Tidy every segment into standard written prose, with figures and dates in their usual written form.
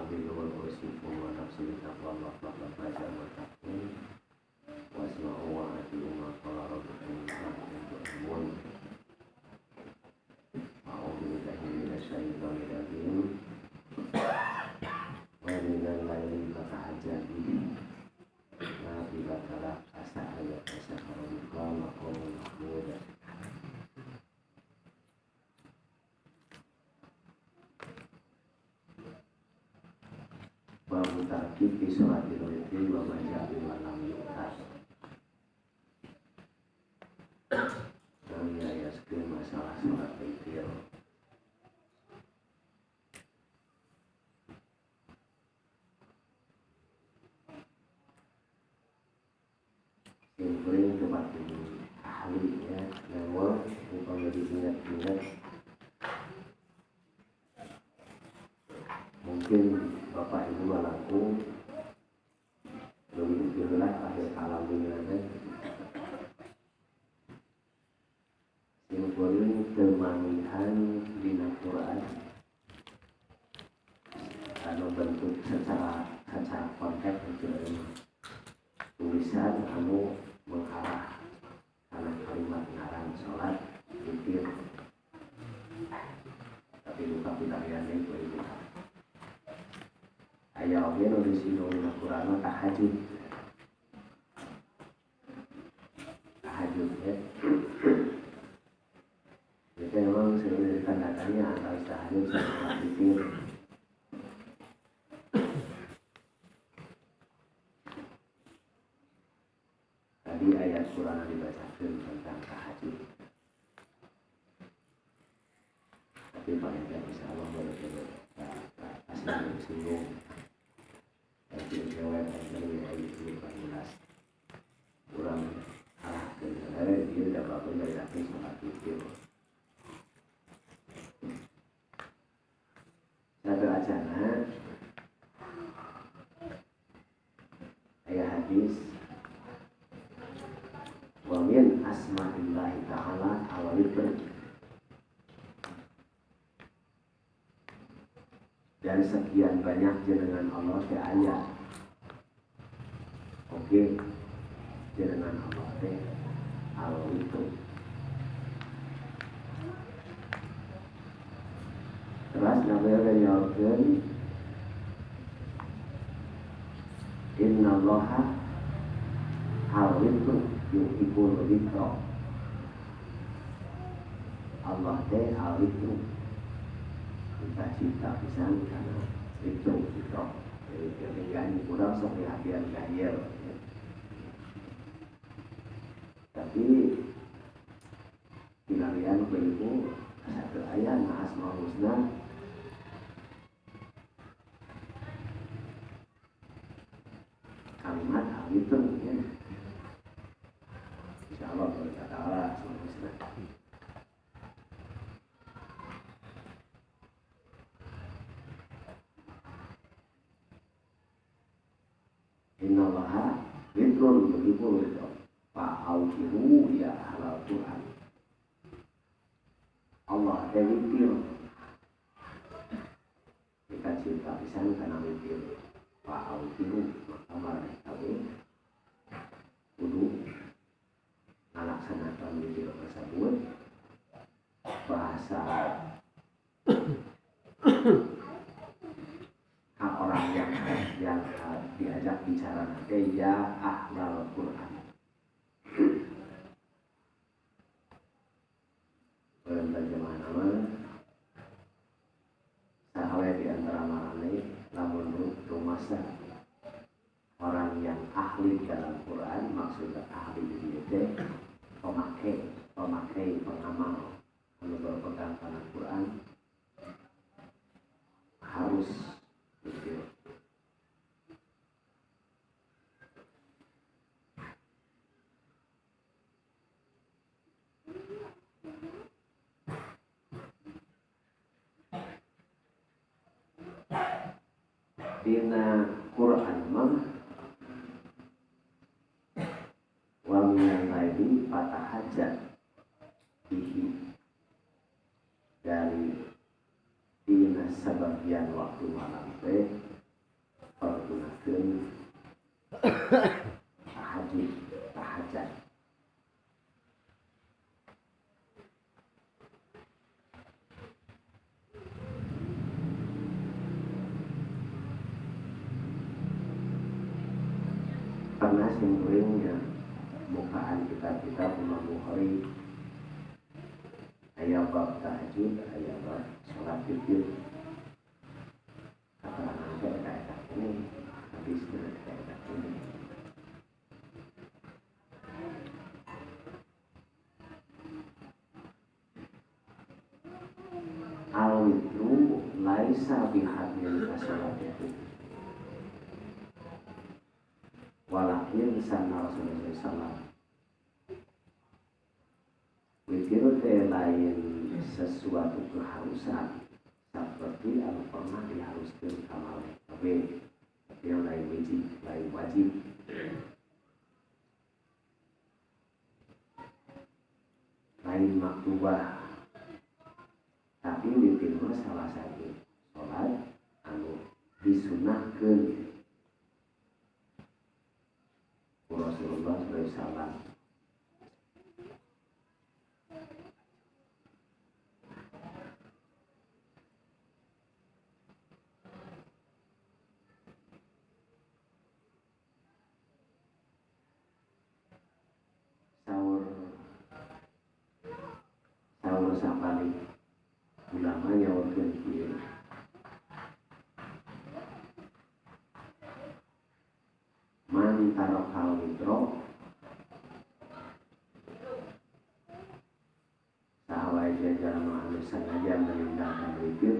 bihi wa usikum wa nafsi taqwa faqad faza muttaqin wasma'u wa ati'u ma qala rabbukum ta'lamun. A'udzu billahi minasy syaithanir rajim. Wa minal laili fatahajjat bihi nafilatan asa ayat asyafaruka maqam mahmud. Babu tarkib fi sholatil witri wa maja'i wa lam yu'tas. Kami ayaskeun masalah sholat witir. Yang tempat ini ahlinya namun bukan diingat-ingat. Mungkin Bapak Ibu malaku lebih jelas akhir alam dunia simbolin kemanihan dina Quran anu bentuk secara konteks tulisan anu mengarah karena kalimat ngaran sholat witir, tapi bukan pilihannya itu ayat dia nulis di Quran tahajud ya. Itu memang sering ditanda-tanya antara tahajud sama witir. Tadi ayat Quran dibacakan tentang tahajud, tapi paling tidak bisa Allah boleh asal singgung. Tapi jawab dari ayat 14 kurang arah ke sebenarnya dia dapat menjadi sholat witir. Satu acana ayat hadis wa min asma'illahi ta'ala al-witr, dan sekian banyak jenengan Allah ke ayat. Oke, jenengan Allah ke al-witr. Terus Nabi menjawabkan inna allaha al-witr yuhibbul witra. Allah teh al-witr, kita cinta pisan karena itu witr. Jadi ketinggalan kurang sok perhatian gaya. Tapi pinarian beribu satu ayat Asmaul Husna kalimat al-witr ya. Insyaallah kita taala Asmaul Husna. Innallaha witrun yuhibbul witra fa'aukiru ya ahlal Quran. Allah ada witir, kita cinta pisan karena witir. Fa'aukiru maka mereka kudu melaksanakan witir tersebut. Bahasa orang yang diajak bicara nanti ya ahlal Quran. Terjemahan nama sahawe di antara marane lamun rumasa orang yang ahli dalam Quran, maksudnya ahli di sini pemakai pengamal anu berpegang pada Quran harus begitu. Dina Quran mah wa minal laili fatahajjat bihi, dari dina sebagian waktu malam teh melaksanakan tahajud. Pernah simpulinnya bukaan kita Imam Bukhari ayat bab tahajud, ayat bab sholat witir. Keterangan kaidah ini habis dengan kaidah ini. Al-witru laisa bihadil sholat itu. Walakin sana Rasulullah SAW witir lain sesuatu keharusan seperti yang pernah diharuskan kamal tapi yang lain wajib lain maktubah tapi witir salah satu sholat anu disunahkan Rasulullah SAW. Sahur sapalik ulama nyawakeun kieu. Man tarokal witro sahawai jajar ma'anu sengaja meninggalkan witir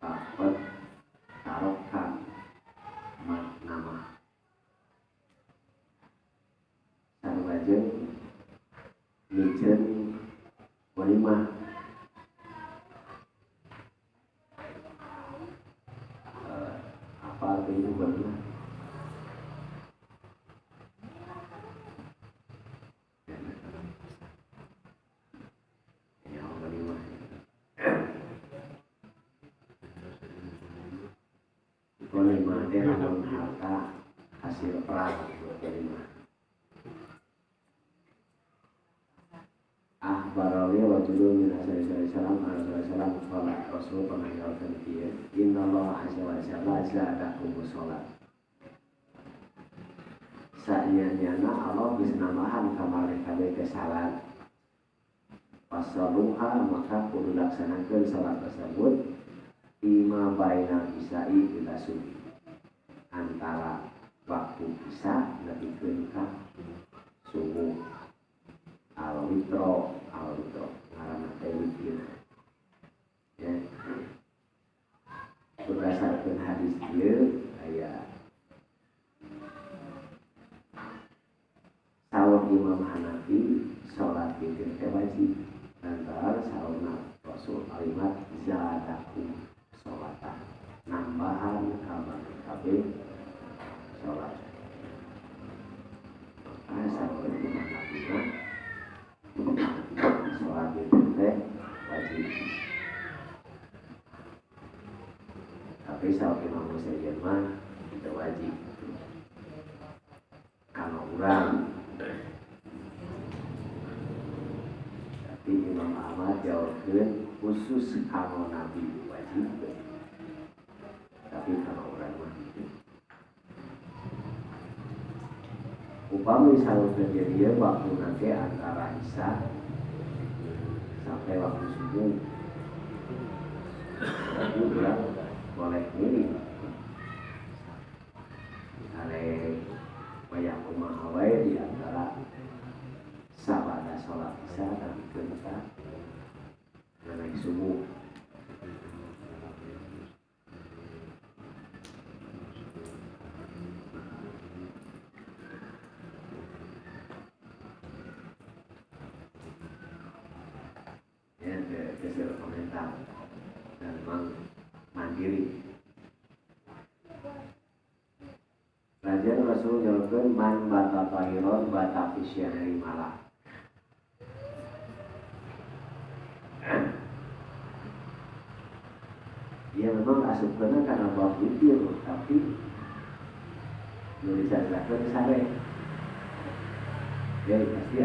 dapat tarokan nama sarwajeng mijen walimah apa artinya walimah? Ya walimah walimah dia namun harta hasil perang walimah. Barawi wa judul min asal salam salam qala rasul pengajarkan dia innallaha azza wa jalla zadakum sholat sa'yana Allah bisa namahan kamari kabeh ke salat pasaluha maka kudu laksanakeun salat tersebut ima baina isai ila subuh antara waktu isya nepikeun ka subuh. Al-witro ngaranna teh witir ya berdasarkan hadis ieu aya sahur Imam Hanafi salat witir teh wajib lantaran sahurna Rasul kalimat zadakum sholatan nambahan kabeh salat sahur Imam Hanafi sholat witir teh wajib. Tapi sahabat Imam Muslim mah tidak wajib. Kalau urang, tapi Imam Ahmad jawabkeun khusus kalau Nabi wajib. Tapi kalau urang mah upami sahur terjadi waktu nanti antara isya sampai waktu subuh tapi orang boleh milih ale banyak kumaha wae di antara sabada sholat isya dan ketika naik subuh. Geser komentar dan mandiri. Raja Rasul jawabkan man bata tahiron bata fisyari malah. ya memang asupkeuna karena bab witir tapi nu dicaritakeun sare ya pasti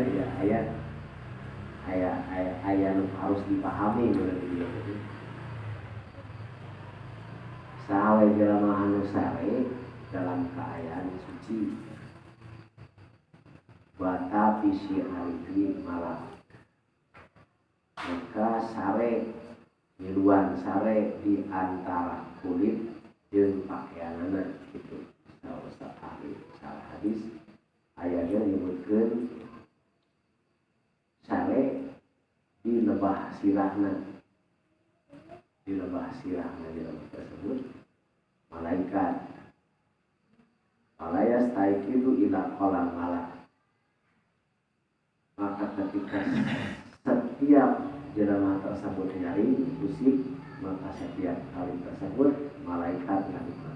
aya nu harus dipahami berarti dia tadi sawe jelema anu sare dalam keadaan suci bata pisi aliti malah maka sare miluan sare di antara kulit jeung pakaianana gitu. Salah ahli salah hadis ayatnya menyebutkan sare di lebah sirahna dalam tersebut malaikat malayas taik itu ila kolam malak maka ketika setiap jelema tersebut nyari pusing maka setiap kali tersebut malaikat ngadukna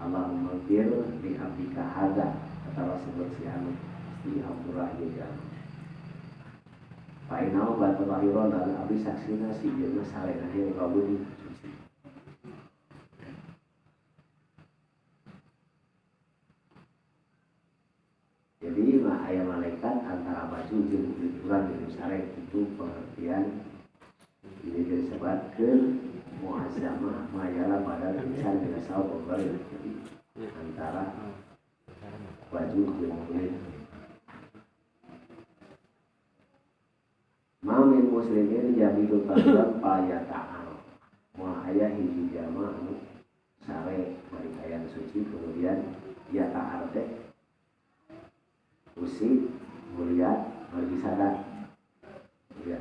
Allahumma fir li abdika hadza atau sebut si anu pasti hampura aja Painau batu lahiron dan abdi saksina si jelema salena yang kabudi suci jadi ayat malaikat antara baju jeung ukuran jeung sare itu pengertian ini disebutkan muazzamah mayala pada insan dengan saw jadi antara baju jeung kulit mamin muslimin jabilu tahiran payata'al mua ayah hiji jama anu sare marikayan suci kemudian ya ta'al teh usik melihat bagi sadar lihat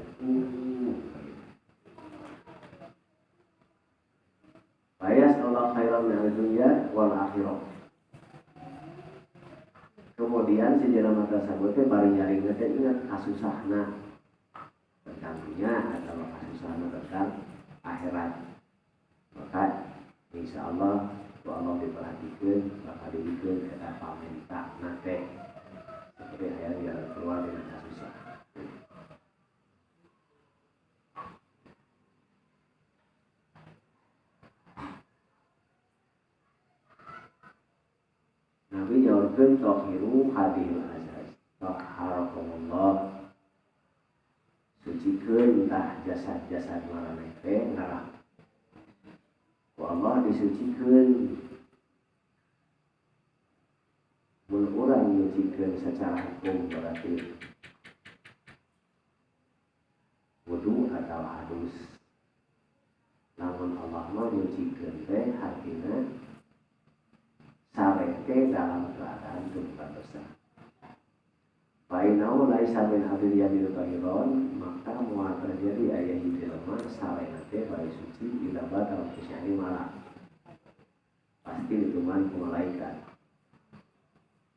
bayas Allah khairan min dunya wal akhirah kemudian si jelema tersebut teh bari nyari ingat kasusahna tentang dunia atau kasusahna tentang akhirat maka insyaallah ku Allah diperhatikan bakal dibikeun eta pamenta nate seperti ayat yang keluar dengan kasusah Nabi nyaurkeun tahiru hadil azaz taharakumullah sucikeun tah jasad-jasad maraneh teh ngarang ku Allah disucikeun mun urang nyucikeun secara hukum berarti wudu atau hadus namun Allah mah nyucikeun teh artina sare teh dalam keadaan tanpa dosa Fainau laisa min abdil yamin tahiron maka mual terjadi ayah hidilma sare nate bari suci ila batal kusyani malah pasti dituman ku malaikat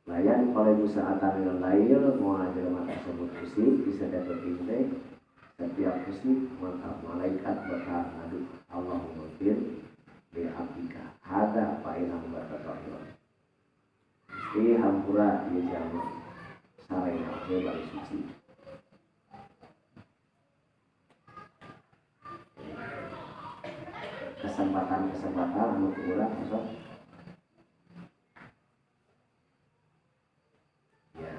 layan oleh musa'atan ilal lail mual jelema tersebut kusik bisa dapat teh setiap kusik maka malaikat bakal ngadu Allahumma fir li abdika hada fainau batal tahiron mesti hampura dia jama sare nate bari suci kesempatan anu kurang sok ya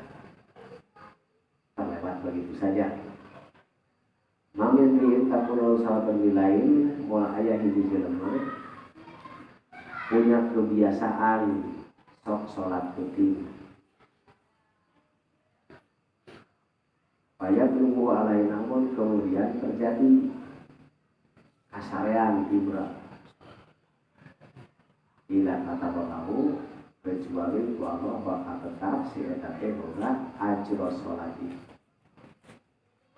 terlewat begitu saja mamin biin kapurul salatan lain moal aya hiji jelema punya kebiasaan sok salat putih Payat nunggu alai namun kemudian terjadi kasarean tibra tidak kata balahu kecuali ku Allah bakal tetap si eta teh boga ajros sholati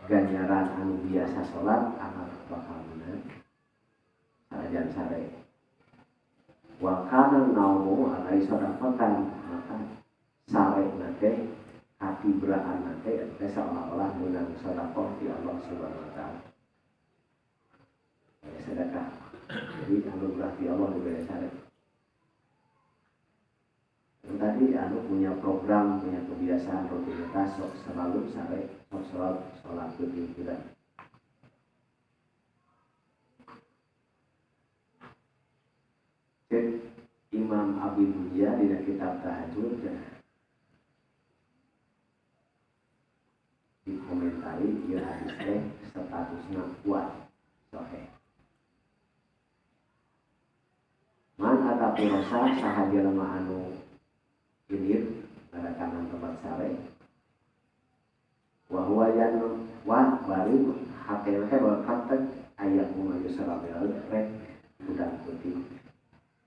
ganjaran anu biasa sholat akan bakal menang sarajan sare wa kana naumu alai sodaqatan maka sare nate hati beraan nanti seolah-olah menang sedekah di Allah Subhanahu Wa Taala. Sedekah, jadi anugerah di Allah juga sare. Tadi anu punya program, punya kebiasaan rutinitas sok selalu sare, sok sholat putih tidak. Abi Dunya dina kitab tahajud dikomentari ieu hadis teh statusna kuat sahih. Man ata pirasa saha jelema anu ilir ngadatangan tempat sare wa huwa yan wa bari hakel berkata ayat umay sallallahu rek udang putih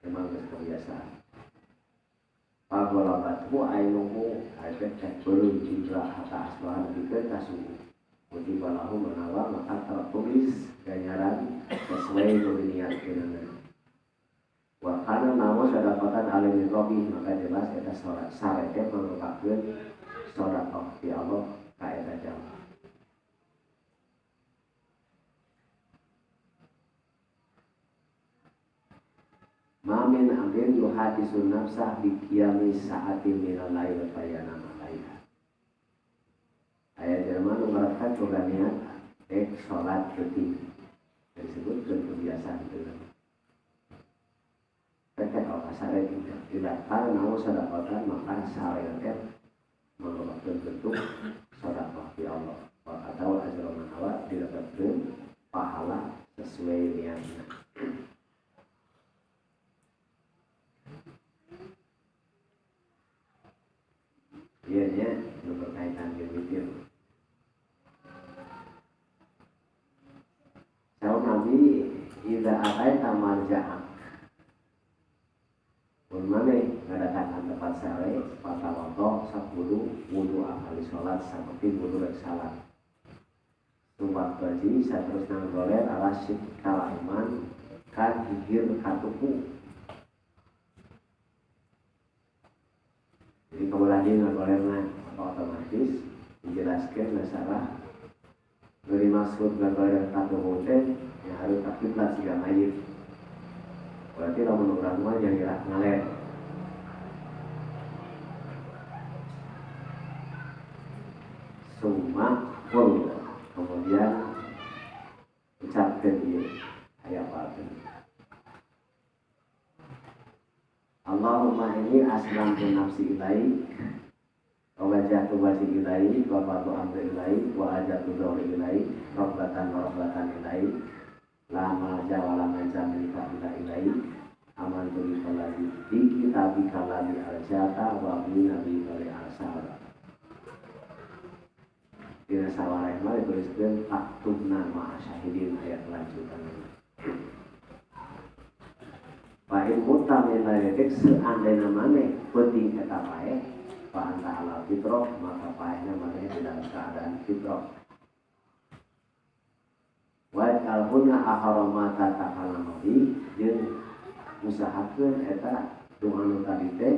memang kebiasaan pagolabatmu ainumu ayat cek belum jindra hatta asbahan dikeun kasuhu uji balahu menawa maka tertulis ganjaran sesuai dengan niatkeun wa kana nawa sadaqatan alimi robi maka jelas eta sare teh merupakeun sedekah ti Allah ka eta jalma. Mamin angin yuhadisun nafsah bikiyami saati minal lail bayana malaiha. Ayat Jerman mengerahkan programnya sholat rutin disebutkan kebiasaan itu. Mereka kalau kasar tidak karena mau sedekahkan maka syariat merupakan bentuk sedekah di Allah. Atau ajran awak didapatkan pahala sesuai niatnya. Ianya berkaitan dengan itu. Kalau Nabi ida atai tamarja'ah Unmane ngadakan tempat sare sepatah waktu sabulu wudu akali sholat seperti wudu rek salat. Tumbak baji saterusna goler ala kala iman kan hihir katuku. Jadi kemudian dia ngagolerna otomatis dijelaskan masalah dari maksud ngagoler katuku teh yang harus takiblat siga mayit. Berarti lamun urang mah yang gerak ngaler. Summa qul kemudian ucapkan dia ayat apa? Allahumma inni aslamtu nafsi ilaik wa wajjahtu wajhi ilaik wa fatu amri ilaik wa ajatu dhawri ilaik rabbatan ilaik la malja wa la manja milika ila ilaik amantu bi kaladi di kitabi kaladi aljata wa bi nabi kali arsala dina sawareh mah dituliskeun faktubna ma'a syahidin ayat lanjutan. Baik mutamin layak seandainya maneh penting eta paeh fa anta ala fitrah maka paehna maneh dalam keadaan fitrah. Wa alhuna akharamata takalamati jeung usahakeun eta doa anu tadi teh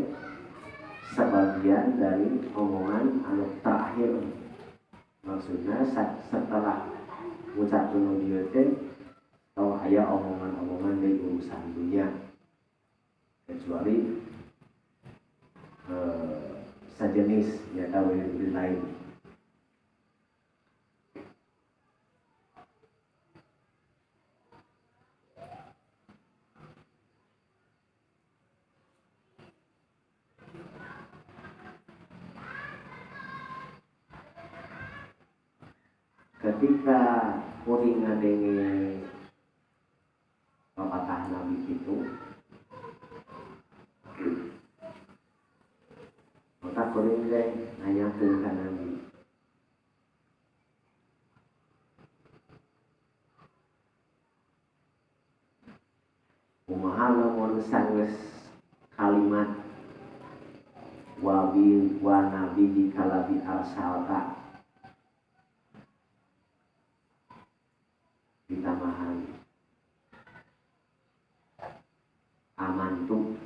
sebagian dari omongan anu terakhir. Maksudnya setelah ucapan dia teh tahu aya omongan-omongan dari urusan dunia kecuali sejenis ya tahu yang lain. Ketika kuring ngadenge pepatah Nabi itu, maka kuring teh nanyakeun ka Nabi. Kumaha lamun sanggeus kalimat wa nabi di kalabi arsalta ditamahan amantu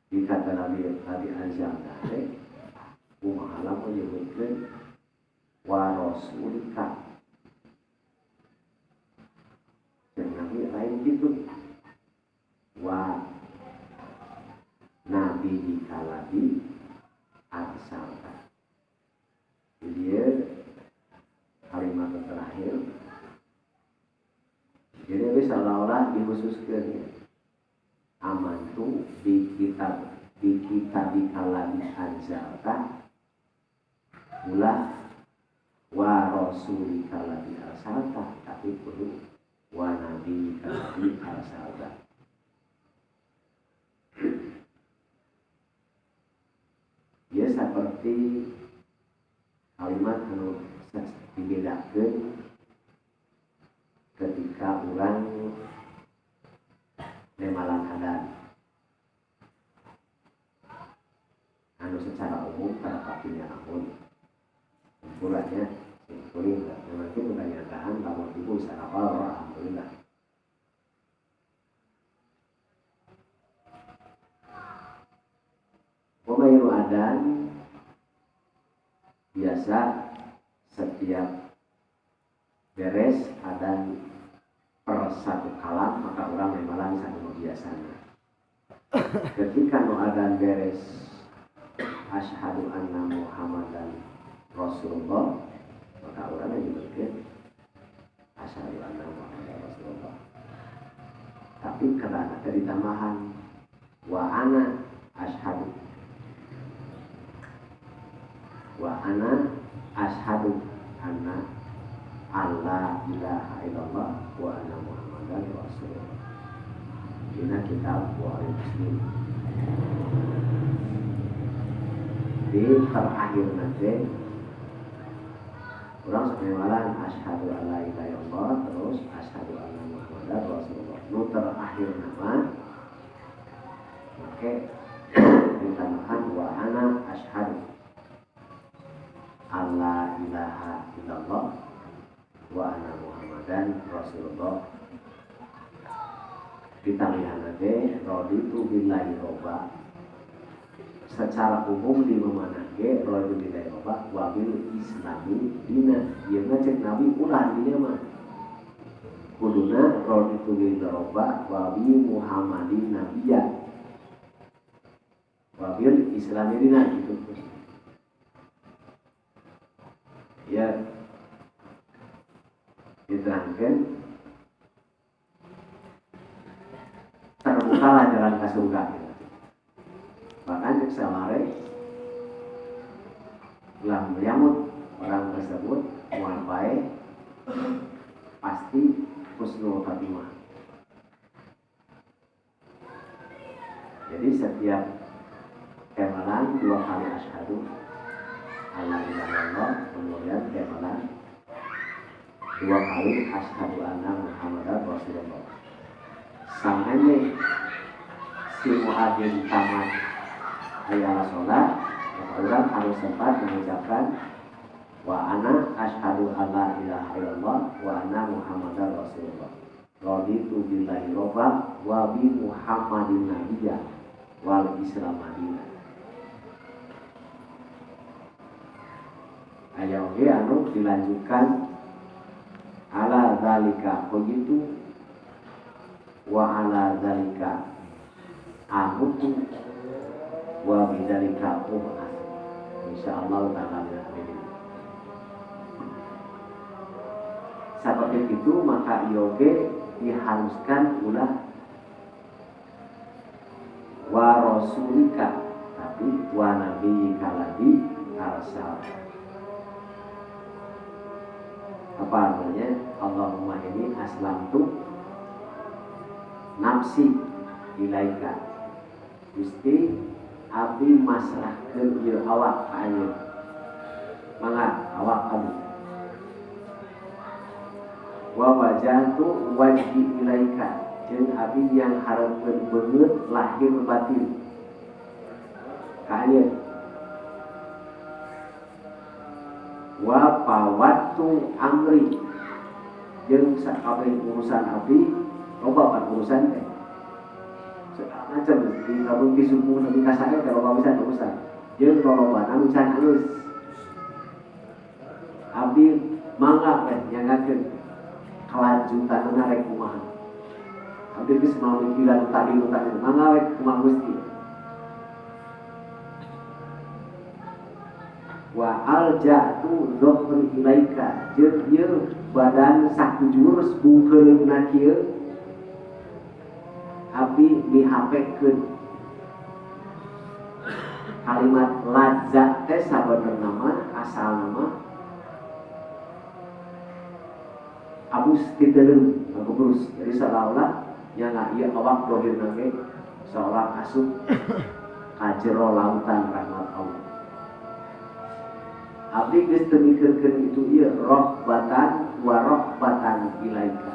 dikata Nabi anjalna teh kumaha lamun nyebutkeun wa rasulika jeung Nabi lain gitu wa nabi dikalabi arsalta jadi kalimat terakhir jadi seolah-olah dikhususkan amantu bi kitab kalami anzalta ulah wa rasuli kalami arsalta, tapi kudu wa nabi kalami arsalta. Ya seperti kalimat anu dibedakeun ketika orang nemalang adan anu secara umum pada papinya amun ukurannya kuring lah, nanti menanyakan kamu ibu secara apa alhamdulillah. Pemayu adan biasa setiap beres adan per satu kalam maka orang memalang satu biasanya. Ketika nu adan beres asyhadu anna Muhammadan Rasulullah, maka orang menyebutkan asyhadu anna Muhammadan Rasulullah. Tapi karena ada tambahan wa ana asyhadu anna alla ilaha illallah wa anna Muhammadan Rasulullah. Ini kitab Bukhari Muslim. Di terakhir nanti orang sebenarnya asyhadu alla ilaha illallah terus asyhadu anna Muhammadan Rasulullah. Nu terakhir nama oke ditambahkan wa ana asyhadu alla ilaha illallah wa anna Muhammadan Rasulullah. Ditambahan aja raditu billahi robba. Secara umum di mana ge raditu billahi robba wa bil islami dina. Ieu ngecek Nabi ulah dinya mah. Kuduna raditu billahi robba wa bi Muhammadin nabiyya. Wa bil islami dina gitu. Ya diterangkan terbukalah jalan ke surga. Bahkan cek samare ulah menyambut orang tersebut mual bae pasti husnul khatimah. Jadi setiap kemalan 2 kali asyhadu alla ilaha illallah, kemudian kemalan 2 kali asyhadu anna Muhammadan Rasulullah. Sampai si muadzin tamat hayal sholat, maka orang harus sempat mengucapkan wa ana asyhadu alla ilaha illallah wa anna Muhammadan Rasulullah. Raditu billahi robba wa bi Muhammadin nabiyya wal Islam madinah. Ayo ge anu dilanjutkan ala zalika begitu wa ala zalika amutu wa bidzalika umah. Insyaallah taala amin. Seperti itu maka yoge diharuskan ulah wa rasulika, tapi wa nabiyyika ladzi arsal. Apa artinya? Allahumma ini aslamtu nafsi ilaika. Gusti abdi masrahkeun ieu awak ka ieu. Mangga awak abdi. Wa wajhatu wajhi ilaika, jeung abdi yang hareupeun beungeut lahir batin ka ieu. Wa pawattu amri, jeung sakabeh urusan abdi loba pan urusan teh. Segala macam di kabung di suku nabi kasane teh loba pisan urusan. Jeung lolobana urusan halus. Abdi mangga teh nyangakeun kelanjutanna rek kumaha. Abdi geus mau mikiran tadi mangga we kumaha Gusti. Wa alja'tu dhuhri ilaika, jeung ieu badan sakujur bungkeulna kieu abdi dihapekeun kalimat lazat teh sabenerna mah asalna mah abus titeuleum bagus. Jadi seolah-olah nya ieu awak dohir nage seolah asup ka jero lautan rahmat Allah. Abdi geus teu mikirkeun itu ieu rohbatan wa rohbatan ilaika.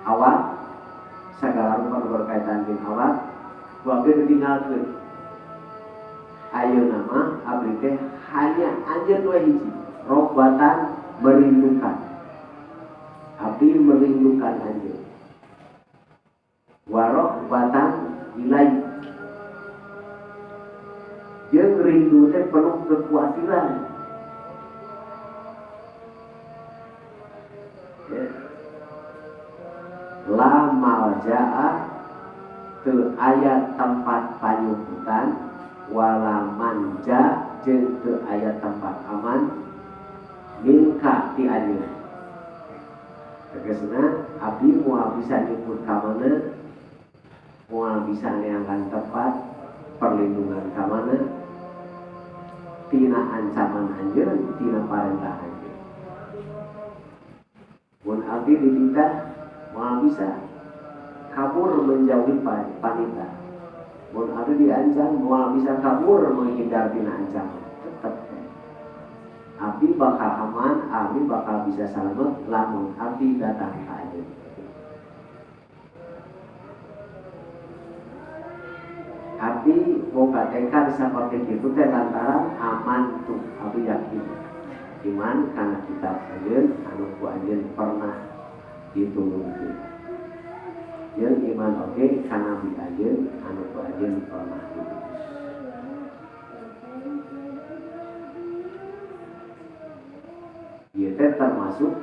Awak sagala rupa berkaitan dengan awak ku abdi ditinggalkeun. Ayeuna mah abdi teh hanya anjeun we hiji, rohbatan merindukan. Abdi merindukan anjeun. Wa rohbatan ilaika. Jeung rindu teh penuh kekhawatiran. Ya. La malja'a teu aya tempat panyukutan wala manja jeung teu aya tempat aman minka ti anjeun. Tegasna abdi moal bisa nyebut ka mana, moal bisa neangan tempat perlindungan ka mana, tina ancaman anjeun, tina parentah anjeun. Mun abdi dititah moal bisa kabur menjauhi panita. Mun abdi diancam moal bisa kabur menghindar tina ancaman. Tetep abdi bakal aman, abdi bakal bisa selamat lamun abdi datang ka anjeun. Abdi boga tekad saperti kitu teh lantaran aman tuh abdi yakin. Iman kana kitab anjeun anu ku anjeun pernah ditulungkeun. Jeung iman oge kana nabi anjeun anu ku anjeun pernah ditulungkeun. Ieu teh termasuk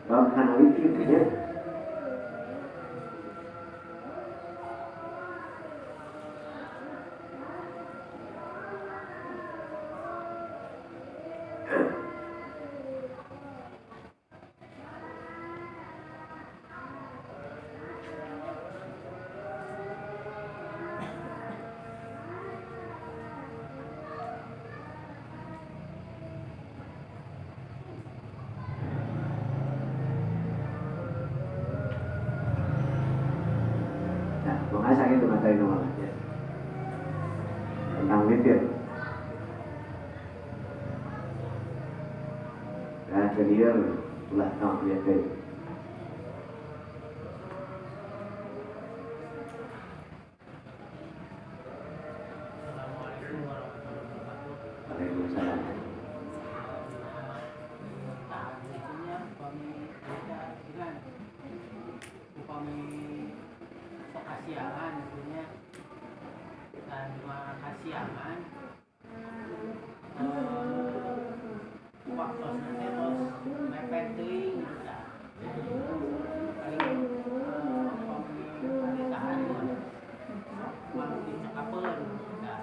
bab kana wikir nya. Makanya sakit itu materi nomor ya. Tentang witir. Nah, jadi ulah tahu witir. Waalaikumsalam. Kasiangan punya dan kasiangan waktu nanti terus mepet teuing bisa paling pemerintahan mau dicakapeun bisa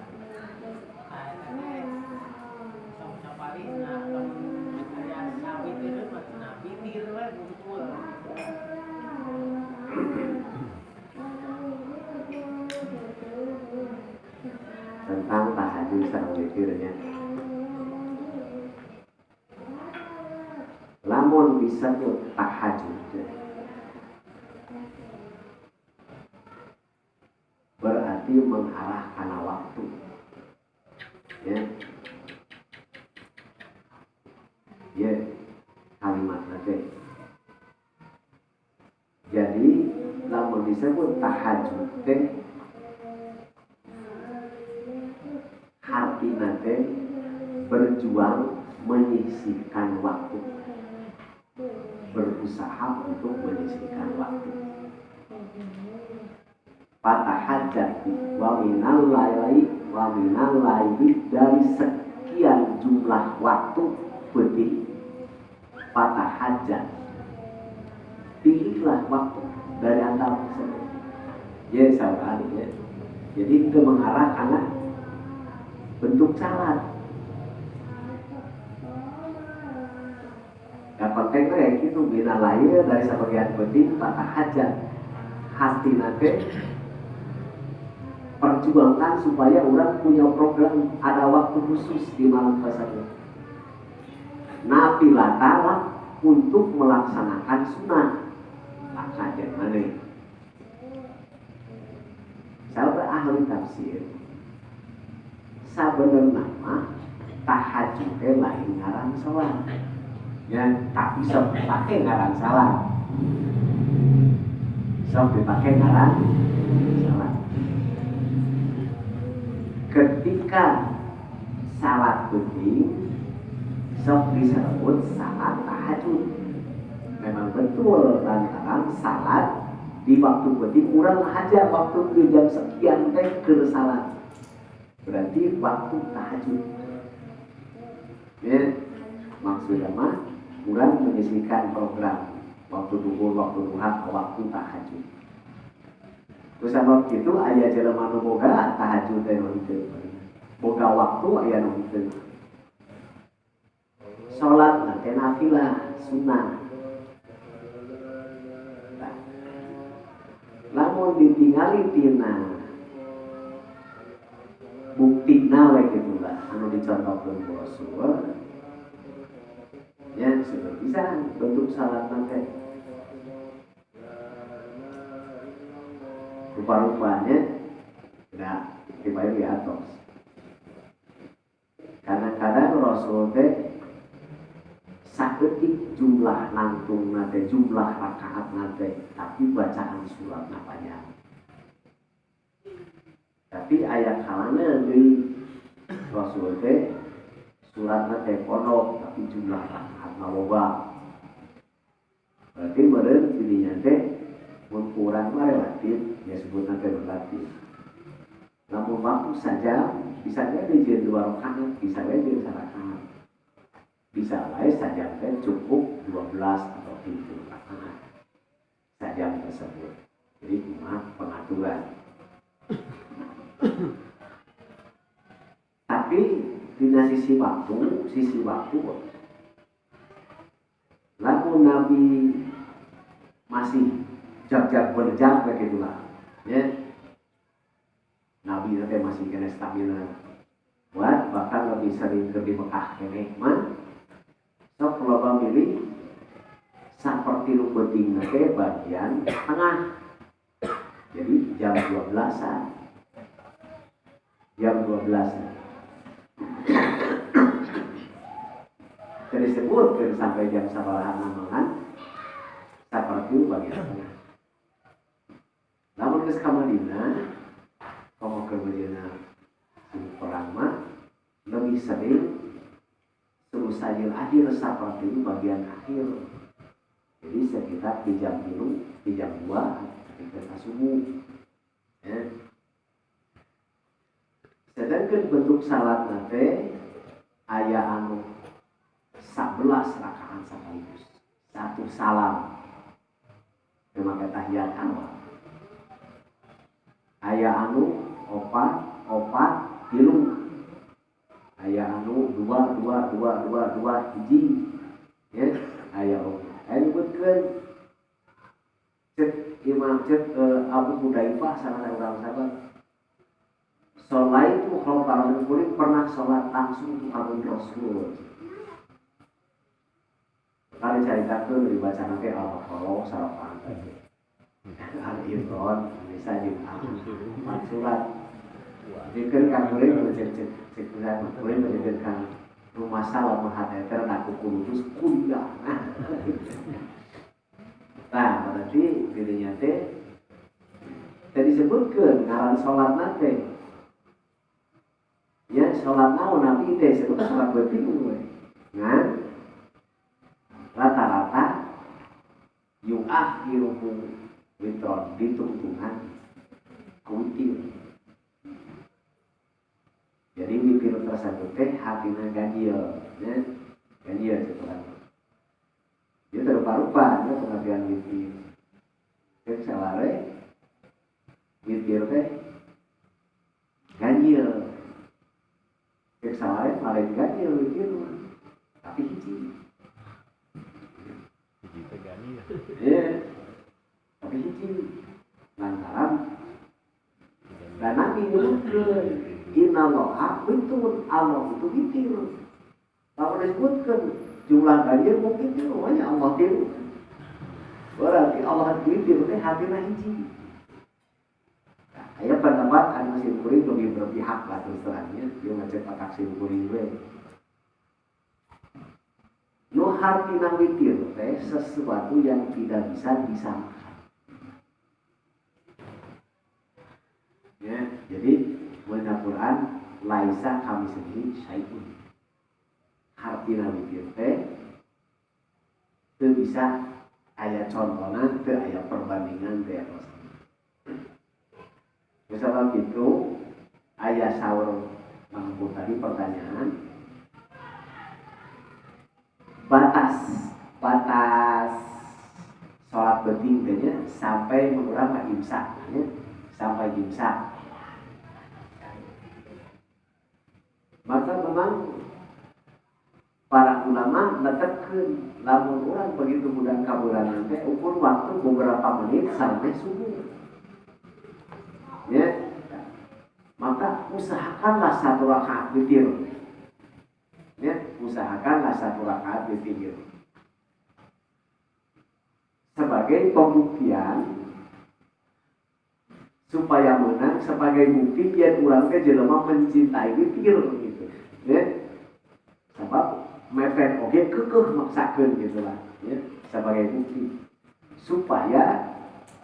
kayak tadi sapari nah aya sawitir mah nah bitir we bungkul. Tentang tahajud sareng witirnya. Lamun bisa nyut tahajud berarti mengarah kana waktu. Ya. Ya, kalimat teh. Jadi lamun disebut tahajud teh hati nanti berjuang menyisihkan waktu, berusaha untuk menyisihkan waktu. Fatahajjati wa minal laili dari sekian jumlah waktu putih. Fatahajjat, pilihlah waktu dari antara tersebut. Ya saudara ya. Jadi itu mengarah karena bentuk salat. konteksnya kayak gitu, bina lahir dari sebagian penting patah hajat hati nanti perjuangkan supaya orang punya program ada waktu khusus di malam tersebut. Nafilah ta'ala untuk melaksanakan sunnah kajian mana. Sahabat ahli tafsir sabenerna mah tahajud teh lain ngaran salat. Ya, tapi sok dipakai ngaran salat. Sok dipakai ngaran salat. Ketika salat penting sok disebut salat tahajud. Memang betul lantaran salat di waktu penting kurang aja waktu ke jam sekian teh ke salat. Berarti waktu tahajud. Ya, maksudnya mah kurang menyisihkan program waktu duhur, waktu duha, waktu tahajud. Terus sama itu aya jelema nu boga tahajud teh henteu. Boga waktu aya nu henteu. Salat teh nafilah sunnah. Lamun ditinggali tina buktina we kitu lah anu dicontohkeun ku Rasul. Ya sudah bisa bentuk salat nanti. Rupa-rupanya tidak dibayar di atas. Kadang-kadang Rasul teh saeutik jumlah nangtung nate, jumlah rakaat nate, tapi bacaan surat panjang. Tapi ayat kalana di Rasul teh surat nate pondok, tapi jumlah rakaat loba. Berarti meureun dirinya teh mun kurang mah relatif, ya sebut nate relatif. Lamun waktu saja bisa jadi jeung 2 rakaat, bisa jadi jeung 1 rakaat. Bisa lain sajam teh cukup 12 atau 7 rakaat sajam tersebut. Jadi cuma pengaturan. Tapi di sisi waktu lamun Nabi masih jak-jak berjak begitulah. Ya. Nabi teh masih kena stamina. Buat bahkan lebih sering ke di Mekah kene mah sok loba milih saperti nu penting teh bagian tengah. Jadi jam 12-an. Jam 12-an. Terus disebutkeun sampai jam sabaraha mangan saperti bagian tengah. Lamun geus ka Madinah, komo ke Madinah perang mah lebih sering terus sajil akhir seperti itu bagian akhir. Jadi sekitar di jam 3, di jam 2 ketika subuh. Ya. Sedangkan bentuk salat nate aya anu 11 rakaat sekaligus. 1 salam. Memakai tahiyat awal. Aya anu 4 tilu. Aya anu 2 hiji. Ya, aya oge. Aya nyebutkeun cek Imam cek Abu Hudzaifah salah urang sahabat. Salaitu khalfa Rasulullah, pernah salat langsung di abun Rasul. Kali caritakeun dibaca nanti Al-Baqarah sarapan. Al-Imran bisa di surat. Dikeun ka kuring cek kuring menjadikan rumah salah menghadapi aku kultus kuliah. Nah, berarti dirinya teh tadi disebutkan ngaran salat nate. Ya, salat naon Nabi teh sebut salat penting we. Ngan rata-rata yu'akhiruhu witron ditungtungan kuitir. Jadi witir tersebut teh hatina ganjil, ya. Ganjil gitu kan. Dia terupa-rupa ya pengertian witir. Cek salare witir teh ganjil. Cek salare paling ganjil witir tapi hiji. hiji lantaran dan Nabi menyebutkan innallaha witrun, Allah itu witir. Kalau disebutkan jumlah ganjil mungkin tiru, hanya Allah tiru. Berarti Allah witir teh hatina hiji. Nah, aya pendapat anu simkuring lebih berpihak lah terus terangnya, dia ngecek patak simkuring we. Nu hartina witir teh sesuatu yang tidak bisa disamakan. Ya, jadi menurut Quran laisa kami sendiri syai'un. Hartina witir teh teu bisa aya contohna, teu aya perbandingan teh tos. Misalnya gitu aya saur mampu tadi pertanyaan batas sholat penting teh sampai mengurang ka imsak ya, sampai imsak. Maka memang para ulama netekeun lamun urang begitu budak kabulanan teh ukur waktu beberapa menit sampai subuh. Ya. Maka usahakanlah 1 rakaat witir. Ya, usahakanlah 1 rakaat witir. Sebagai pembuktian supaya menang, sebagai bukti yen urang teh jelema mencintai witir gitu. Ya. Sebab mepet oge kekeh maksakeun gitu lah, ya, sebagai bukti supaya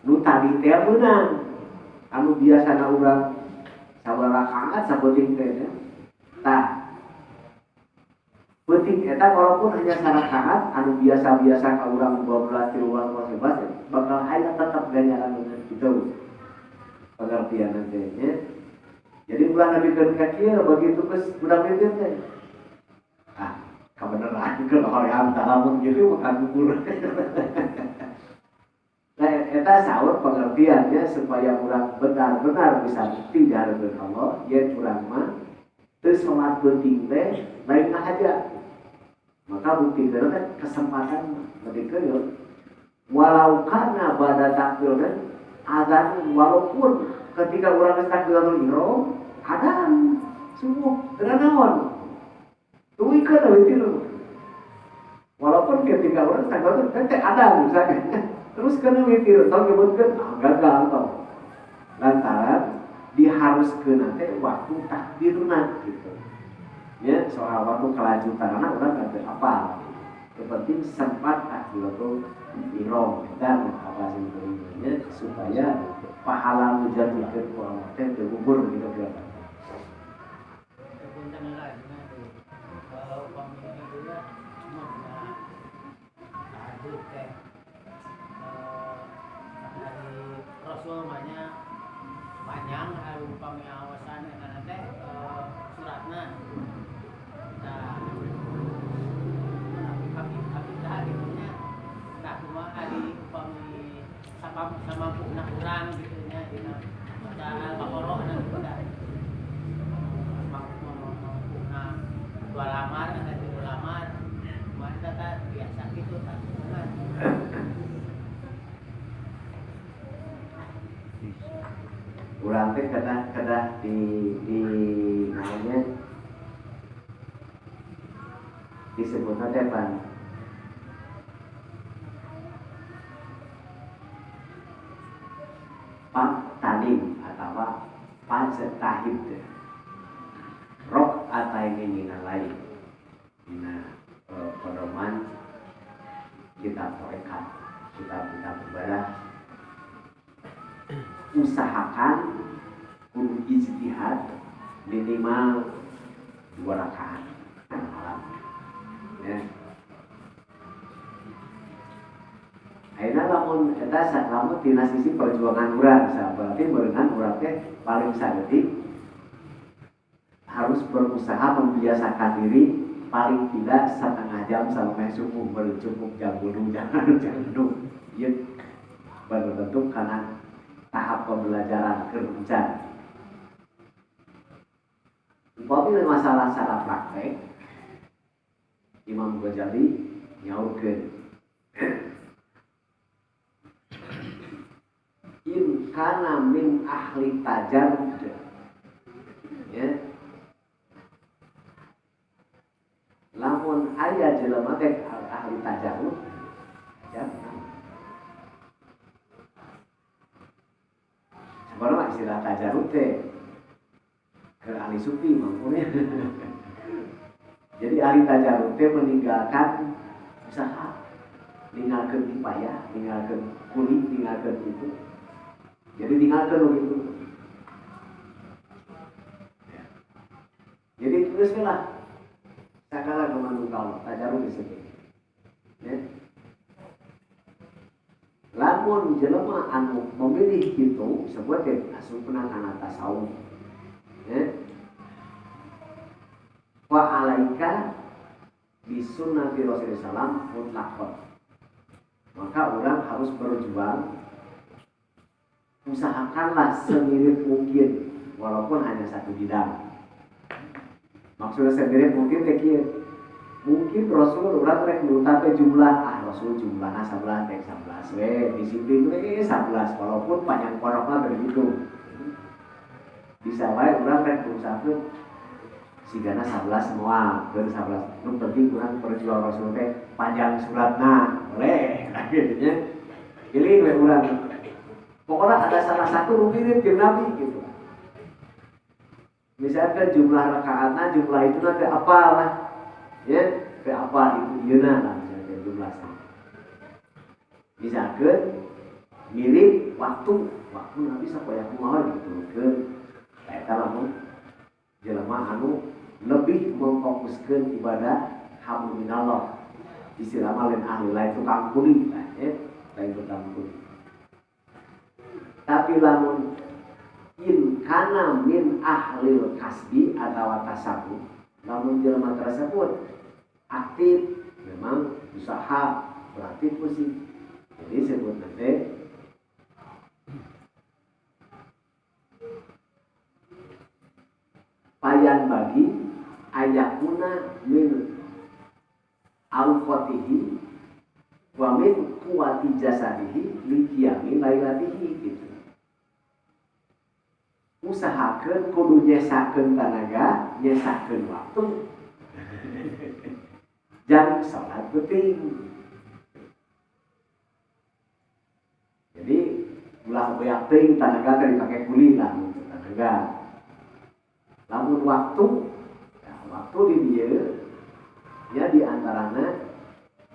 nu tadi teh menang. Anu biasana urang sabaraha rakaat sapenting teh ya. Tah penting eta walaupun hanya sarakaat anu biasa-biasa ka urang 12 13 bakal aya tetap ganjaran gitu. Pengertian teh ya. Jadi ulah nabikeun ka kieu begitu geus budak witir teh. Ah, kabeneran keur hoream talamun gitu makan bubur. Nah, eta saur pengertiannya supaya urang benar-benar bisa bukti di hadapan Allah, yen urang mah teu salat penting teh lain aja. Maka bukti teh kesempatan medikeun walau kana bada takbir adzan, walaupun ketika urang geus takbiratul ihram adzan subuh teu naon. Tuikeun witir. Walaupun ketika urang takbiratul teh adzan misalnya. Terus kena witir, tau nyebutkan gagal tau. Lantaran diharuskeun teh waktu takbirna gitu. Ya, soal waktu kelanjutan anak urang teh apal. Yang penting sempat takbiratul ihram dan apa sih supaya pahala menjadikan orang teh gugur gitu kira-kira. Kalau pemimpin juga Rasul banyak panjang upami awasan karena teh suratna nah tapi tadi punya tak cuma hari upami sama punya kurang gitu nya dina baca al-baqarah nah kita punya 2 lamar ada 3 lamar kemarin kata biasa gitu tak benar. Urang teh kedah di namanya disebutna teh pan talim atau pansetahid rok ataini minalai dina pedoman kita torekat kita ibadah usahakan kudu ijtihad minimal 2 rakaat malam ya. Ayeuna lamun eta lamun tina sisi perjuangan urang berarti berenang urang teh paling saeutik harus berusaha membiasakan diri paling tidak 1/2 jam sampai subuh baru cukup jam 10 jangan ieu baru tentu karena tahap pembelajaran kerja. Umpamina masalah salah praktek, Imam Ghazali nyaurkeun kana min ahli tajarrud. Ya. Lamun aya jelema teh ahli tajarrud, ya. Sebenarnya istilah tajarrud teh ke ahli sufi maksudnya. Jadi ahli tajarrud teh meninggalkan usaha, meninggalkan kipayah, meninggalkan kulit, meninggalkan itu. Jadi tinggalkan begitu. Jadi tulislah sakala kemandung kau tajarrud disebut. Ya. Lamun jelema anu memilih itu sebutnya asupna kana tasawuf. Ya. Wa alaika bisunnati Rasulullah sallam mutlaqan. Maka orang harus berjuang, usahakanlah semirip mungkin walaupun hanya satu bidang. Maksudnya semirip mungkin tekir. Mungkin Rasul orang rek nutake jumlah Rasul jumlahna 11 tek 11 we disiplin we 11 walaupun panjang porokna begitu. Bisa wae urang rek berusahakeun sigana 11 semua keur 11 nu penting urang perjuang Rasul teh panjang suratna boleh gitu nya. Pilih we urang. Pokoknya ada salah satu nu mirip jeung Nabi gitu. Misalkan jumlah rakaatna jumlah itu nanti apalah. Ya, ke apa itu yeuna lah misalnya jumlah sama. Misalkan mirip waktu Nabi sapoya kumaha gitu ke eta lamun jelema anu lebih memfokuskeun ibadah hamdu minallah. Istilah lain ahli lain tukang kuli lah ya, lain tukang kuli. Tapi lamun in kana min ahlil kasbi atawa tasawuf, lamun jelema tersebut aktif, memang usaha beraktif musik. Jadi sebut nanti payan bagi ayakuna min al-fatihi wa min kuwati jasadihi likiyami lailatihi gitu. Usahakeun kudu nyesakeun tenaga, nyesakeun waktu. Jam salat penting. Jadi ulah beak teuing tenaga teh dipake kuli lah untuk tenaga. Lamun waktu, ya, waktu di dieu ya di antarana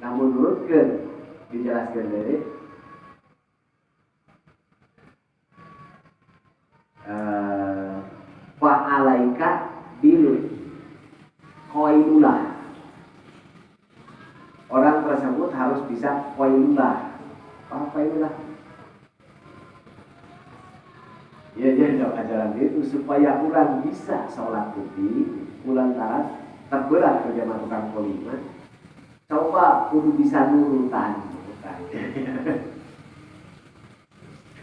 namun nurutkeun dijelaskeun deui wa alaika bil qailulah. Orang tersebut harus bisa qailulah. Apa qailulah? Ya jadi ajaran itu supaya orang bisa sholat putih, lantaran terberat kerja tukang kolima. Coba kudu bisa nurutan.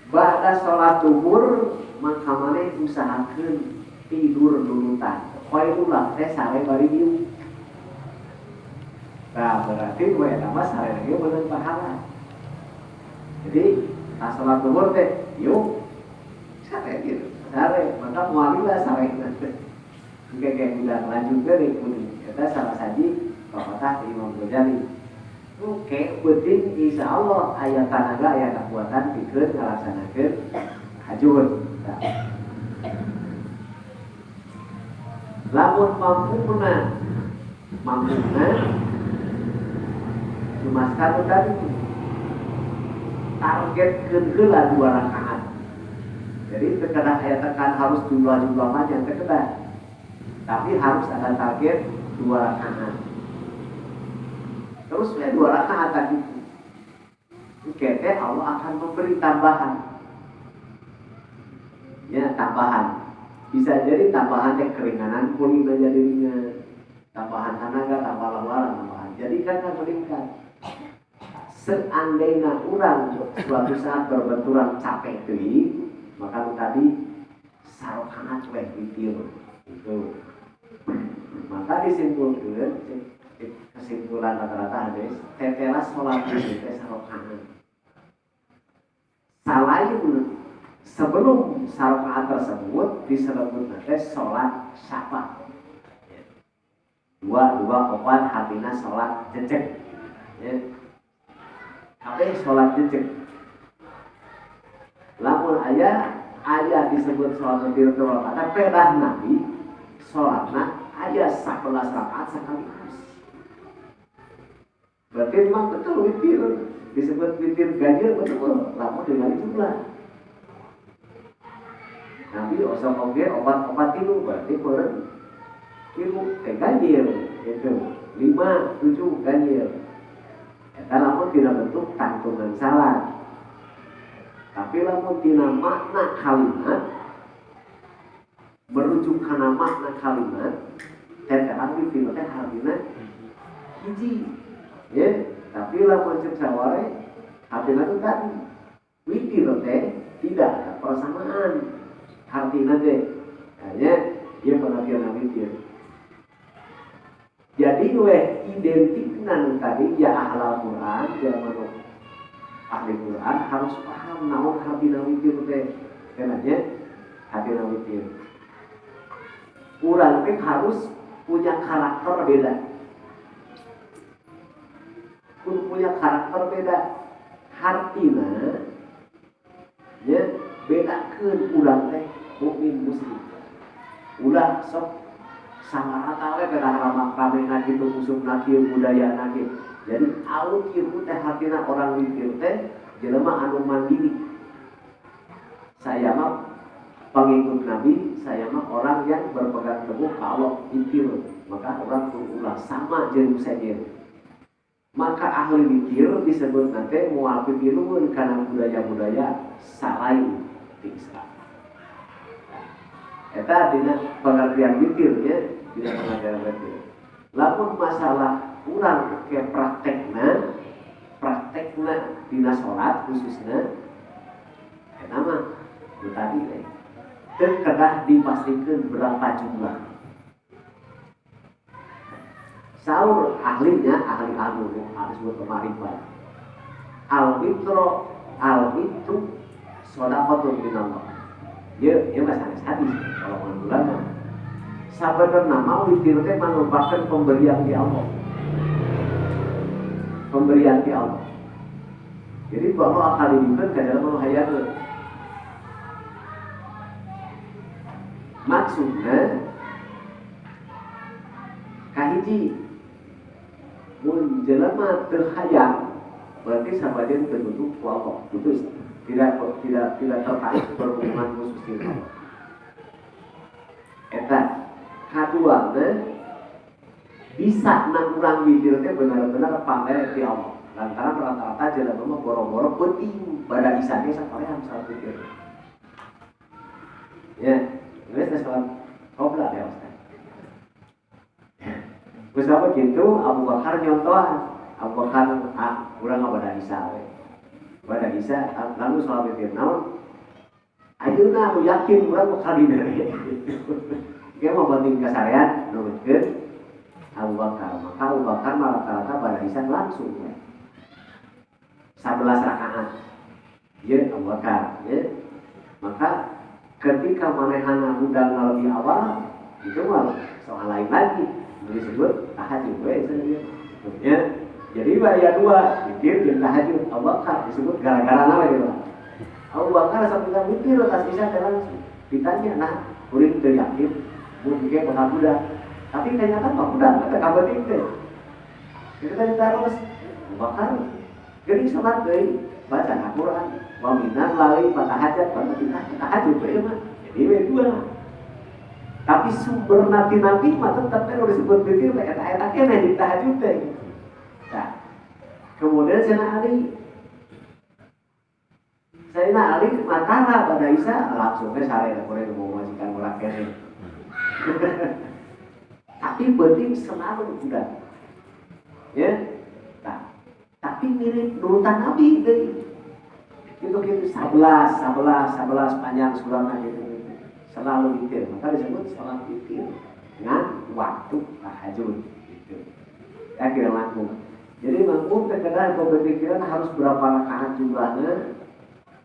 Ba'da sholat duhur maka maneh usahakeun tidur nurutan. Qailulah teh sare bari dieu. Nah berarti gue nama sare lagi bener pahala. Jadi sholat duhur teh yuk sare gitu, sare maka mualilah sare nanti. Kayak bilang lanjut dari kuning. Kita salah saji papatah Imam Ghazali. Oke, penting insya Allah ayat tenaga ayat kekuatan pikir ngalaksanakeun hajun. Nah. Lamun mampuna cuma sekali tadi target keunggula 2 rakaat. Jadi terkadang ayat tekan harus jumlah panjang terkadang, tapi harus ada target 2 rakaat. Terus 2 rakaat tadi, kete Allah akan memberi tambahan. Ya tambahan. Bisa jadi tambahan yang keringanan kulit menjadi ringan, tambahan tenaga, tambah lawaran, tambahan. Jadi kan meningkat. Seandainya orang suatu saat berbenturan capek teuing, maka tadi sarokanat weh witir itu. Maka disimpulkan kesimpulan rata-rata hadis tetelas sholat itu sarokanat. sebelum rakaat tersebut disebut nanti sholat syafa. Dua opat artinya sholat jejek. Ya. Tapi sholat jejek. Lamun ayah disebut sholat witir rakaat pedah Nabi sholatna ayah 11 rakaat sekaligus. Berarti memang betul witir disebut witir ganjil betul. Lamun dengan jumlah. Nabi osok oge opat tilu berarti peureun tilu ganjil itu 5 7 ganjil. Eta lamun tina bentuk tantungan salat. Tapi lamun tina makna kalimat merujuk kana makna kalimat tetean witir teh artina hiji. Ya, tapi lamun cek saware artina itu tadi witir teh tidak ada persamaan artina teh. Hanya dia pengertian witir. Jadi identiknan tadi ya ahlul Quran zaman ahli Quran harus paham naon artina witir teh. Kenanya artina witir. Urang teh harus punya karakter beda. Punya karakter beda. Hartina ya bedakeun urang teh mukmin muslim. Ulah sok samarata we kada ramah-ramehna kitu usumna kieu budayana kieu. Jadi alut kieu teh hartina orang witir teh jelema anu mandiri. Saya mah pengikut Nabi, saya mah orang yang berpegang teguh kalau witir. Maka orang ulah sama jeung sejen. Maka ahli witir disebut nanti moal pitilueun kana budaya-budaya salain di Islam. Eta dina pengertian witir ya, dina pengertian witir. Lamun masalah urang ke praktekna dina salat khususna eta mah nu tadi teh teu kedah dipastikeun berapa jumlah. Saur ahli ilmu disebut pemarifat. Al-witru shadaqatun minallah. Ya masalah hadis kalau ulama. Sabenerna mah witir teh merupakan pemberian di Allah. Pemberian di Allah. Jadi kalau akal dibikeun ka dalam hayateun. Maksudna kahiji mun jelema teu hayang berarti sabadeun terbentuk ku Allah. Itu tidak terkait berhubungan khusus dengan Allah. Eta kaduana bisa nang urang witir teh benar-benar pamer ti Allah. Lantaran rata-rata jelema mah boro-boro penting pada isane saparehan salat witir. Ya, geus salat qobla ya Ustaz. Geus apa kitu Abu Bakar nyontohan. Abu Bakar urang pada isa we. Pada isa lalu salat witir naon? Ayeuna aku yakin urang bakal dibere. Dia mau banding kasarean nurutkeun Abu Bakar. Maka Abu Bakar rata-rata pada isa langsung ya. 11 rakaat. Ya Abu Bakar, ya. Maka ketika manehana undang lebih awal, itu mah soal lain lagi. Disebut tahajud we sebenarnya. Ya. Jadi ya dua, witir jeung tahajud. Abu Bakar disebut gara-gara nawe dia. Abu Bakar sampai witir tas isa langsung. Ditanya, nah, urang teu yakin mun ge bakal budak. Tapi ternyata mah budak ada kabar teh. Kita terus Abu Bakar jadi salat deui baca Al-Qur'an wa minan lalai fatahajat tahajud we mah. Jadi we dua. Tapi sumber nabi mah tetap kan disebut witir eta keneh di tahajud teh. Nah, kemudian Sayyidina Ali matara pada Isa langsung ke sare boleh mau majikan ulah kene. Tapi penting selalu udah. Ya. Nah, tapi mirip nurutan Nabi deui. Gitu 11 panjang suratnya gitu. Selalu witir, maka disebut salat witir dengan waktu tahajud gitu. Ya kira langsung. Jadi makmum terkadang berpikiran harus berapa rakaat jumlahnya.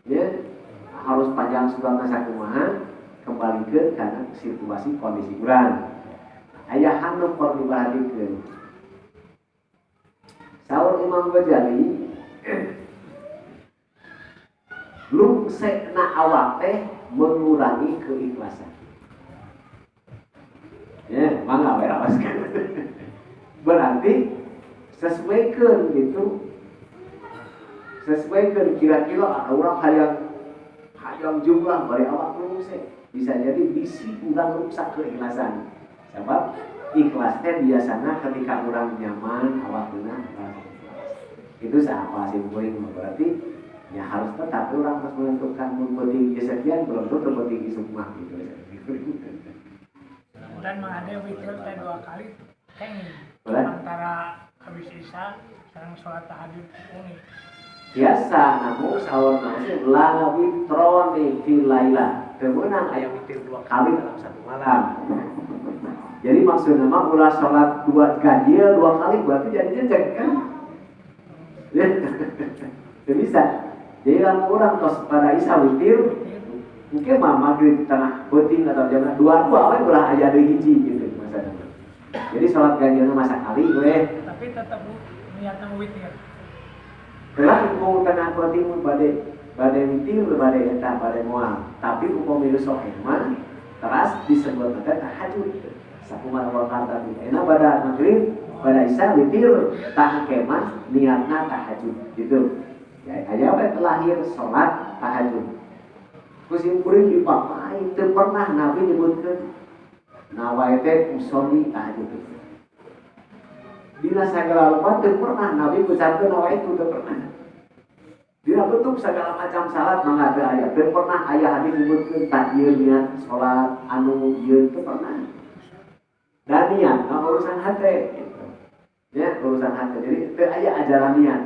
Ya. harus panjang suratna sakumaha kembalikan karena situasi kondisi urang. Aya hanu perlu diperhatikan. Saur Imam Ghazali lungsekna awak teh mengurangi keikhlasan. Ya, mangga we rawaskeun. Berarti sesuaikan gitu. Sesuaikan kira-kira ada orang hayang jumlah bari awak lungsek. Bisa jadi bisi urang rusak keikhlasan. Sebab ikhlas teh biasanya ketika orang nyaman awak beunah itu siapa sih poin berarti ya harus tetap orang harus menentukan penting sekian belum tentu penting semua gitu. Dan ada witir teh 2 kali kenging antara habis isya sareng salat tahajud unik. Biasa namun sahur nasi la witroni fil laila. Kemudian aya witir 2 kali dalam satu malam. Jadi maksudnya mah ulah salat 2 ganjil 2 kali berarti jadinya cek kan? Ya. Tidak bisa. Jadi kalau orang tos pada isya witir mungkin mah maghrib tengah penting atau jam 2 we ulah aya deui hiji gitu maksudnya. Jadi salat ganjilna masa kali we. Tapi tetap niatna witir. Telah hukum tengah penting bade witir bade eta bade moal. Tapi hukum itu sok mah teras disebut tahajud. Sakumaha waktu tadi. Enak pada maghrib, pada isya witir, tak kemah niatna tahajud gitu. Ya, aya we lahir salat tahajud. Kusimpurin dipakai teu pernah Nabi nyebutkeun nawae teh usolli tahajud. Dina sagala rupa teu pernah Nabi ucapkeun nawae itu teu pernah. Dina bentuk segala macam salat mangga teu aya. Teu pernah aya hadis nyebutkeun tak ieu niat salat anu ieu teu pernah. Dan niat urusan hati gitu. Ya, urusan hati. Jadi teu aya ajaran niat.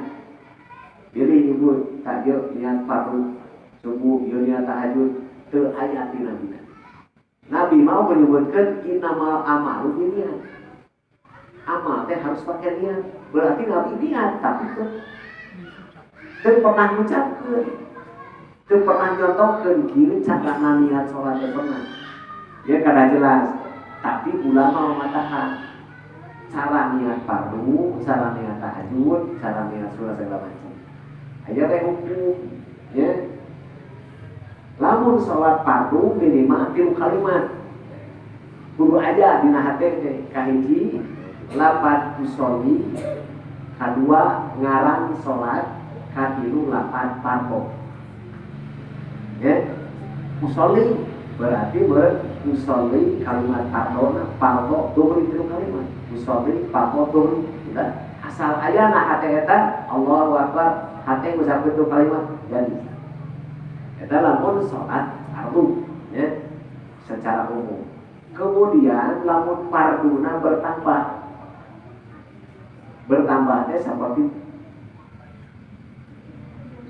Pilih ibu tak ieu niat fardu subuh ieu niat tahajud teu aya di Nabi. Nabi mau menyebutkan innamal amalu binniyat. Amal teh harus pakai niat. Berarti Nabi niat tapi teu pernah ngucapkeun. Teu pernah nyontohkeun kieu carana niat salat teh pernah. Ya kada jelas. Tapi ulama mengatakan cara niat fardu, cara niat tahajud, cara niat salat segala macam. Aya teh hukum, ya. Lamun salat fardu minimal 3 kalimat. Kudu aja dina hate teh kahiji lapan usolli, kadua ngaran salat, katilu lapan fardu. Ya. Usolli berarti usolli kalimat fardu dhuhur 3 kalimat. Usolli fardu dhuhur. Asal aya na hate eta Allahu Akbar, hate ngucapkeun 3 kalimat jadi. Eta lamun salat fardu ya secara umum. Kemudian lamun farduna bertambahnya seperti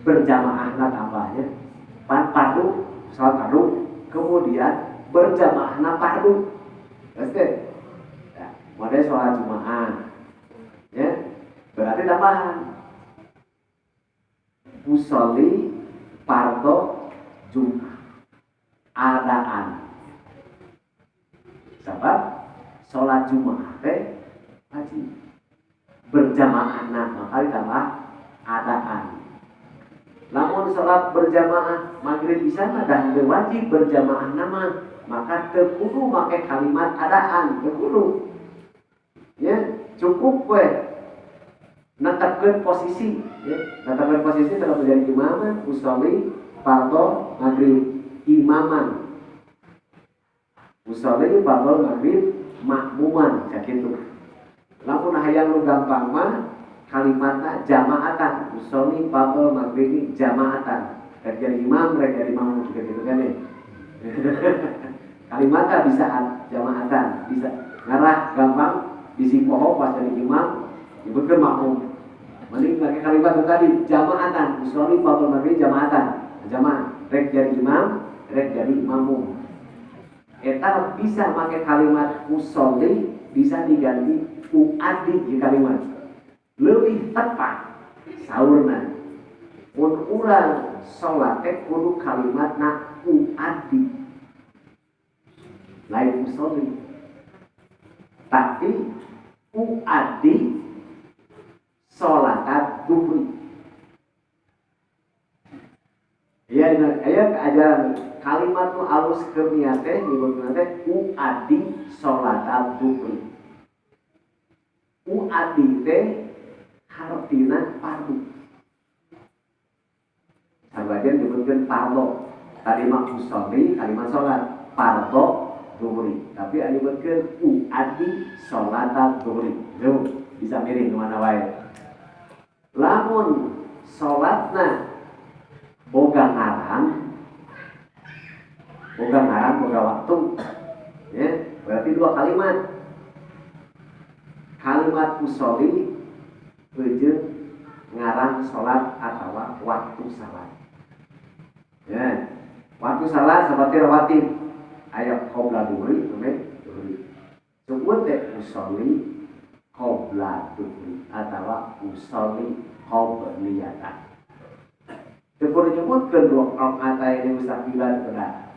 berjamaahna tambahnya fardu salat fardu kemudian berjamaahna fardu. Oke. Ya, model sholat Jumat. Ya. Berarti tambahan. Usolli fardu Jumat. Adaan. Sebab sholat Jumat teh wajib. Berjamaahna maka ditambah adaan. Lamun salat berjamaah maghrib isya dah wajib berjamaah nama maka teu kudu make kalimat adaan teu kudu. Ya, cukup we netepkeun posisi ya. Netepkeun posisi telah menjadi imaman usolli fardu maghrib imaman. Usolli fardu maghrib makmuman sakitu. Lamun hayang nu gampang mah kalimatna jamaatan usolli fardu maghrib jamaatan. Rek jadi imam, rek jadi makmum gitu kan ya. Kalimatna bisa jamaatan, bisa ngarah gampang bisi poho pas jadi imam nyebutkeun makmum. Mending pakai kalimat itu tadi jamaatan usolli fardu maghrib jamaatan. Jamaah rek jadi imam, rek jadi makmum. Eta bisa pakai kalimat usolli bisa diganti uadi di kalimat lebih tepat saurna mun urang salat teh kudu kalimatna uaddi lain usolli tapi uaddi salatat duhri. Ya, aya ajaran kalimat nu alus keur niat teh nyebutna teh uaddi salatat duhri. Uaddi teh hartina fardu. Sabagian disebutkan fardo. Tadi mah usolli kalimat salat fardo duhri. Tapi anu disebutkan uaddi salatat duhri. Tuh, bisa miring kemana wae. Lamun salatna boga ngaran, boga waktu, ya berarti dua kalimat. Kalimat usolli jeung ngaran salat atau waktu salat. Ya, waktu salat seperti rawatib. Aya qabla duhri, duhri. Sebut teh usolli qabla duhri atau usolli qabliyatan. Tepur nyebutkeun rakaat ini mustaqilan benar.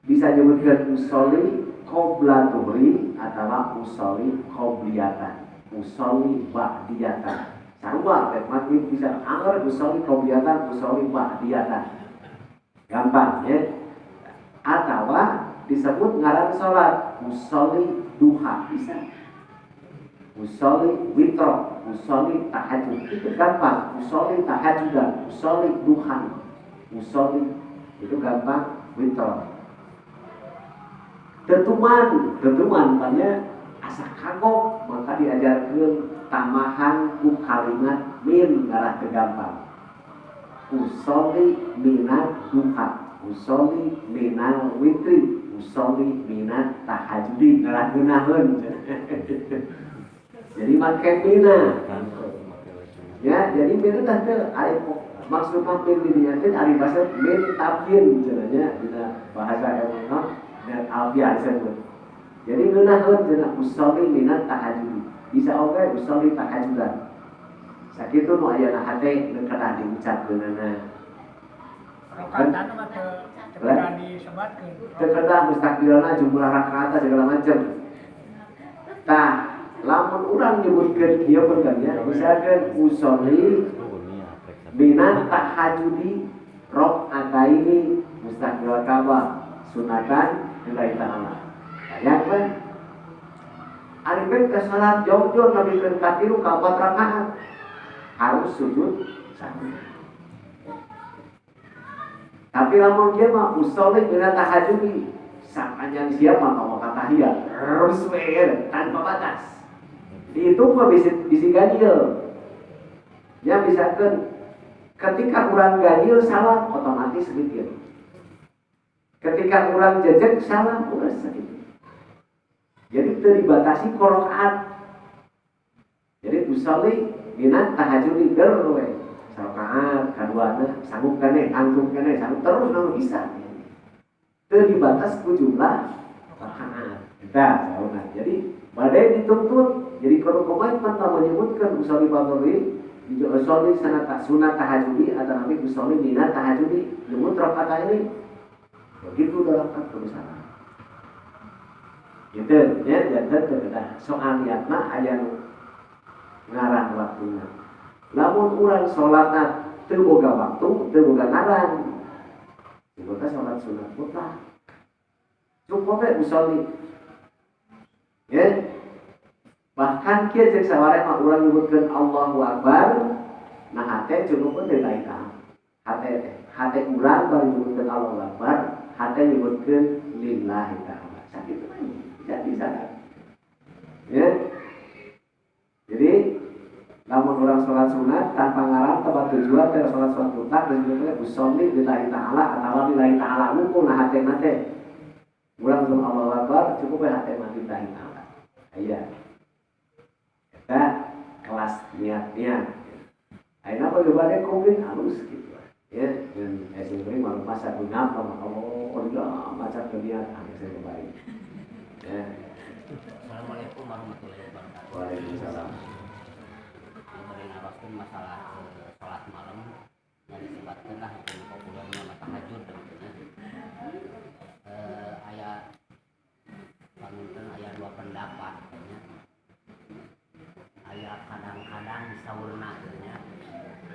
Bisa nyebutkeun usolli qabla duhri atau usolli qabliyatan. Usolli ba'diyatan. Sarua teh maghrib bisa anger usolli qabliyatan, usolli ba'diyatan. Gampang ya. Atau disebut ngaran salat usolli duha bisa. Usolli witro, usolli tahajud itu gampang. Usolli tahajudan, usolli duhan, usolli itu gampang witro. Tetuman banyak asa kagok maka diajarkan tamahan ku kalimat min ngarah ke gampang. Usolli minat duha, usolli minal witri, usolli minat tahajudi ngarah geunaheun. Jadi makan mina. Ya, jadi mina tah teu ari maksudna min diniakeun ari basa min tabyin cenanya dina bahasa Eropa dan alfiah disebut. Jadi ngeunaheun cenah usolli minat tahajudi. Bisa oge usolli tahajudan. Sakitu nu aya hate nu kedah diucapkeunana. Rakaatan mah teu kedah disebatkeun. Teu kedah mustaqilna jumlah rakaat segala macam. Tah lamun urang nyebutkeun kieu benernya misalkan usolli minat tahajudi rakaataini mustaqil kabar sunatan lillahi ta'ala. Aya kan ari ben ka salat jauh-jauh nabi keur katilu ka 4 rakaat harus sujud sahwi. Tapi lamun kieu mah usolli minat tahajudi sapanjang siapa mau tahiyat terus we tanpa batas. Itu mah bisi ganjil. Ya misalkan ketika kurang ganjil salah otomatis sedikit. Ketika kurang jejeg salah udah sedikit. Jadi terbatasi rakaat. Jadi usolli minat tahajudi we. Rakaat kaduana sanggup keneh, anggung keneh, sanggup terus namun bisa. Terbatas ku jumlah rakaat. Kita sauna. Jadi badai dituntut. Jadi kalau komitmen menyebutkan usolli fardhu, usolli sunat tahajudi atau nabi usolli minat tahajudi, nyebut rakaat ini. Begitu dalam kebesaran. Gitu ya, jangan terkedah. Soal niatna aya ngaran waktuna. Lamun urang salatna teu boga waktu, teu boga ngaran. Sebutna salat sunat mutlak. Cukup we usolli. Ya. Bahkan kieu ceuk sawareh mah urang nyebutkeun Allahu Akbar, nah hate cukup teh lain tah. Hate urang bari nyebutkeun Allahu Akbar, hate nyebutkeun lillahi ta'ala. Sakitu mah bisa kan. Ya. Jadi lamun urang salat sunat tanpa ngaran tempat tujuan teh salat mutlak dan juga usolli lillahi ta'ala atawa lillahi ta'ala mungkul nah hate teh. Urang sebut Allahu Akbar cukup we hate mah lillahi ta'ala. Aya. Kita kelas niat-niat. Ayeuna apa jobane komplit halus gitu. Ya, dan SMP malu masa guna apa oh udah macam niat saya kembali. Ya. Assalamualaikum warahmatullahi wabarakatuh. Waalaikumsalam. Mengenai masalah sholat malam libatkan lah hukum populernya mata tahajud tentunya. Ayat pangunten ayat dua pendapat katanya. Ayat kadang-kadang saurna katanya.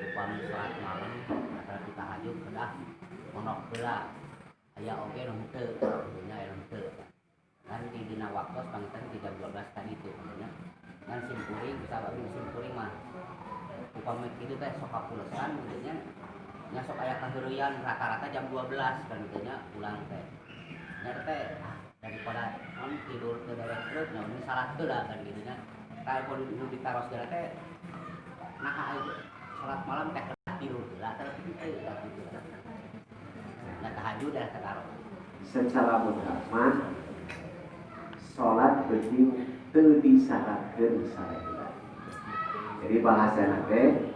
Upami sholat malam atau kita tahajud kedah monok heula. Aya oge nu henteu katanya aya henteu. Kan di dina waktos panginten 3:12 tadi itu katanya. Kan simkuring bisa baru simkuring mah. Upami kitu teh sok kapulesan katanya. Nya sok aya kaheureuyan rata-rata jam 12 kan katanya ulang teh. Nya teh daripada tidur teu derek nya ini salat teu da kan kitu nya. Kalaupun nu ditaros geura teh nah salat malam teh tidur heula teh kitu da. Nya tahajud dah taruh. Secara mutlak sholat penting teu disyaratkeun sareheula. Jadi bahasana teh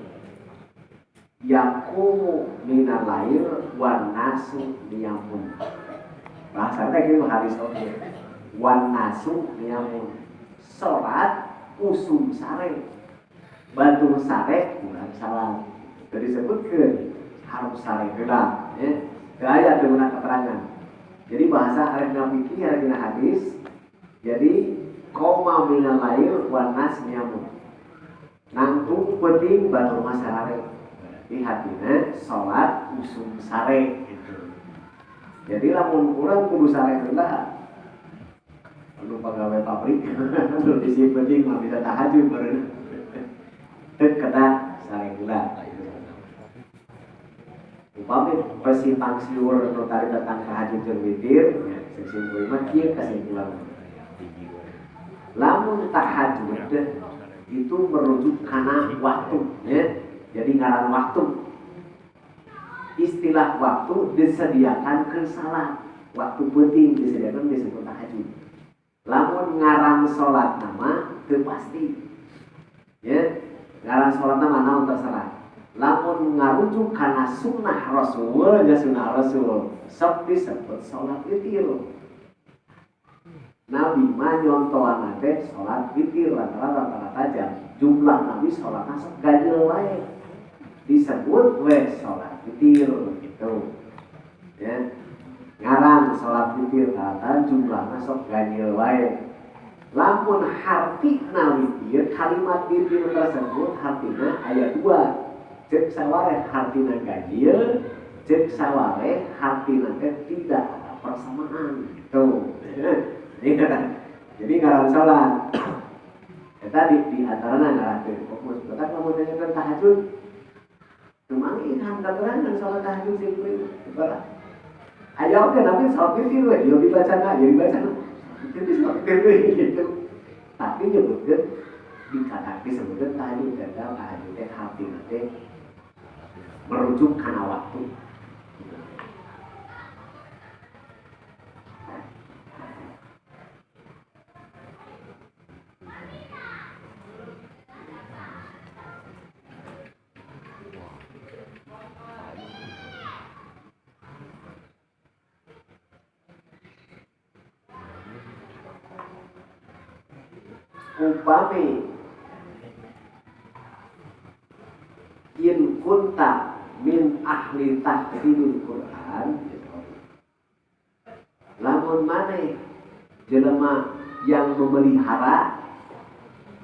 yaqumu minal lail wan nasu niyamun. Bahasa teh kieu hadis oge. Wan nasu niyamun. Salat usum sare. Batur sare urang salat. Teu disebutkeun harus sare heula, ya. Teu aya teu meunang keterangan. Jadi bahasa arena fikih arena hadis. Jadi koma minal lail wan nas niyamun. Nangtung penting batur masarare. Di hatina sholat usum sare gitu. Jadi lamun kurang kudu sare heula. Anu pegawai pabrik anu disi penting mah bisa tahajud meureun. Teu kedah sare heula. Upami pasimpang siur nu tari datang tahajud jeung witir, simkuring mah kieu kasimpulan. Lamun tahajud itu merujuk kana waktu, ya. Jadi ngaran waktu. Istilah waktu disediakan ke salat. Waktu penting disediakan disebut tahajud. Lamun ngaran salat nama teu pasti. Ya, ngaran salat nama naon terserah. Lamun ngarujuk kana sunnah Rasul, ya sunnah Rasul, sok disebut salat witir. Nabi mah nyontohan teh salat witir rata-rata jam. Jumlah Nabi salatna sok ganjil wae. Disebut sholat witir gitu, ya. Ngaran sholat witir kata jumlahna sok ganjil wae. Lamun hartina witir, kalimat witir tersebut hartina ayat 2. Cek saware hartina ganjil, cek saware hartina tidak ada persamaan gitu. Jadi ngaran sholat. Tadi di antaranya ngaran fokus. Kita kalau mendengarkan tahajud. Cuma ini hamdan terangan sholat tahajud simpel ibarat. Ayo oke Nabi sholat witir we, yo dibaca enggak? Ya dibaca. Itu sholat witir gitu. Tapi nyebutkeun dikatakan disebutkeun tahajud gagal tahajud teh hati teh merujuk kana waktu. Upami in kunta min ahli tahfidul Quran, lamun maneh jelema yang memelihara,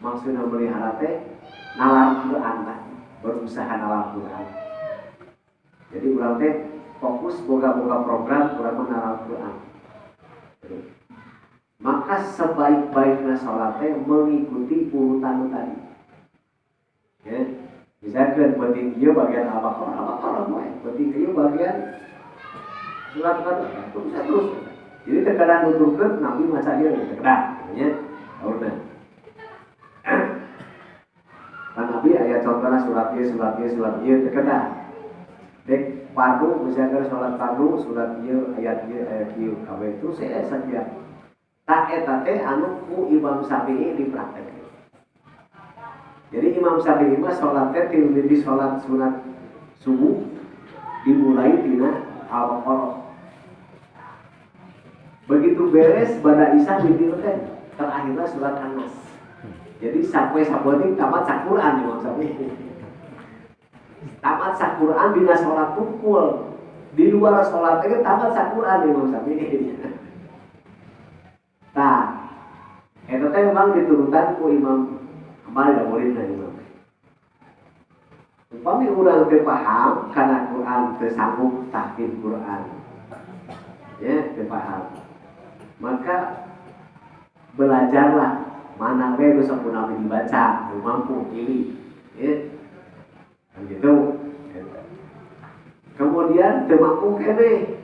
maksudnya memelihara teh nalar Quran lah, berusaha nalar Quran. Jadi urang teh fokus boga-boga program urang nalar Quran. Maka sebaik-baiknya sholat mengikuti urutan tadi. Ya, misalkan penting dia bagian Al-Baqarah, penting dia bagian surat terus. Jadi terkadang nuturkeun Nabi maca dia terkadang, ya. Udah. Kan Nabi ayat contohnya surat dia terkadang. Dek fardu misalkan sholat fardu surat dia ayat kabeh itu saya saja. Tak eta teh anu ku Imam Syafi'i dipraktekkeun. Jadi Imam Syafi'i mah salat teh di salat sunat subuh dimulai dina Al-Baqarah. Begitu beres pada Isya witir teh terakhirna surat An-Nas. Jadi sampai sapoting tamat Al-Qur'an Imam Syafi'i. tamat Quran dina sholat pukul di luar sholat itu tamat Quran Imam Syafi'i. Nah, itu teh memang diturunkan ku Imam kembali dah muridna Imam. Upami urang teu paham kana Quran teu sanggup tahfidz Quran. Ya, teu paham. Maka belajarlah mana we nu sampun dibaca, nu mampu pilih. Ya. Kan gitu. Kemudian teu mampu kene.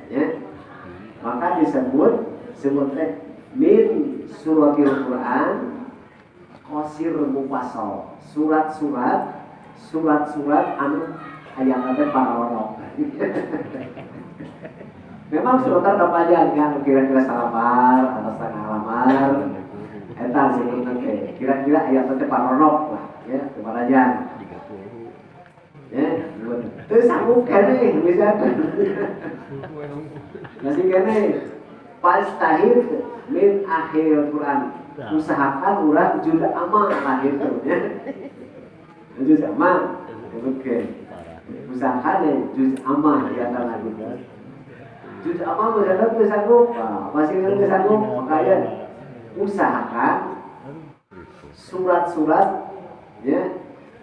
Ya. Maka disebut min suratil Quran qasir mufassal. Surat-surat anu ayat-ayat paralel. Memang surat ada panjang kan kira-kira salamar atau setengah halaman. Eta disebutna teh kira-kira ayat-ayat paralel lah ya, keparajan. Ya, teu sanggup kene misalkan. Masih kene pastahid min akhir Quran. Usahakan urang juz amma lah gitu ya. Juz amma. Oke. Usahakan juz amma di antara gitu. Juz amma misalkan teu sanggup, masih teu sanggup, makanya usahakan surat-surat ya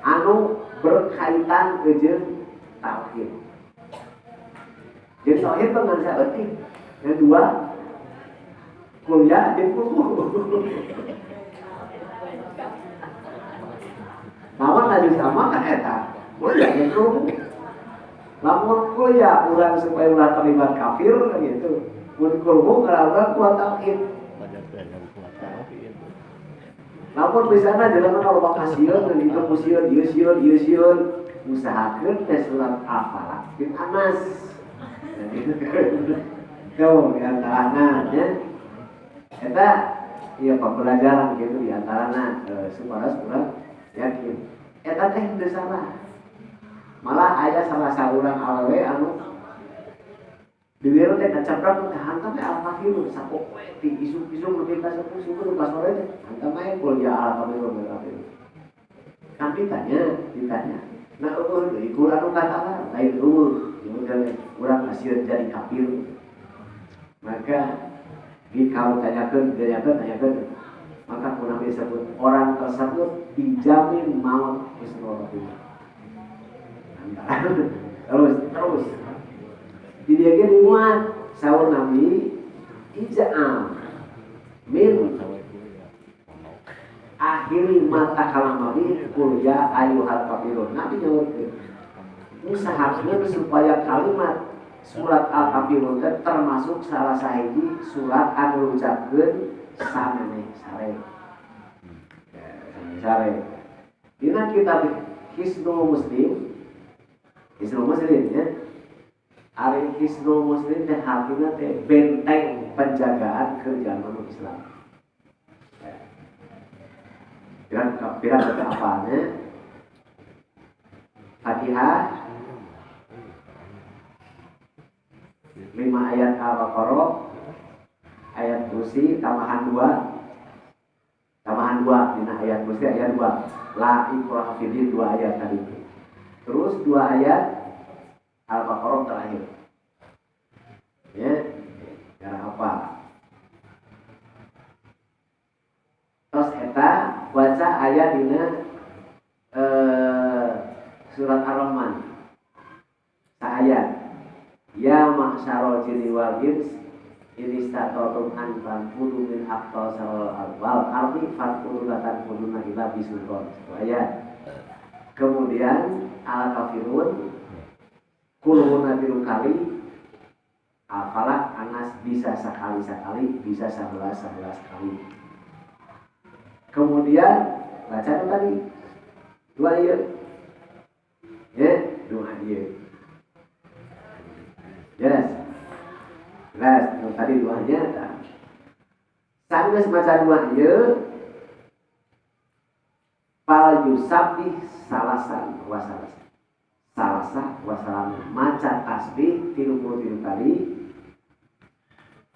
anu berkaitan jeung tauhid. Jadi tauhid pengen saeutik. Yang dua kuliah jeung buku. Namun lagi sama kan eta. Kuliah jeung buku. Lamun kuliah urang supaya ulah terlibat kafir gitu. Mun kuliah ngarana kuat tauhid. Lamun misalnya jalan kalau kasieun dan itu musieun, ieu sieun, usahakeun teh surat Al-Falaq bin Anas. Tuh diantaranya ya. Eta iya pembelajaran gitu diantaranya supaya surat yakin. Eta teh teu salah. Malah aya salah saurang awewe anu diwiru teh ngacaprak teh hantam teh al-kafirun sapoe ti isuk-isuk lebih ka 10 suku nu pas sore teh hantam ae kuliah al-kafirun kan ditanya nah deui ku anu katakan lain kemudian urang asieun jadi kafir maka tanyakeun maka kurang disebut orang tersebut dijamin maut husnul khotimah. Terus di dia dimuat sahur Nabi ija'am min akhiri mata kalam Nabi kuliah ayuhal kafirun. Nabi nyaurkeun usahakeun supaya kalimat surat Al-Kafirun termasuk salah sahiji surat anu ucapkeun samemeh sare. Dina kitab Hisnul Muslim ya. Ari Hisnul Muslim teh hakina teh benteng penjagaan kerjaan umat Islam. Pirang apanya? Fatihah 5 ayat Al-Baqarah, ayat kursi tambahan 2 dina ayat kursi ayat 2. La ikraha fiddin 2 ayat tadi. Terus 2 ayat Al-Baqarah terakhir. Ya, cara apa? Terus eta baca ayat dina surat Ar-Rahman. Ayat ya ma'syarul jinni wal ins in istata'tum an tanfudu min aqtasal wal ardi fanfudu la tanfuduna illa bisultan. Ayat. Kemudian Al-Kafirun kuluna biru kali Al-Falaq Anas bisa sekali bisa 11 kali. Kemudian baca tadi 2 ayat. Ya, 2 ayat. Jelas. Tadi 2 ayat. Sanggeus baca 2 ayat fal yusabbih salasan wasalam maca tasbih 33 kali,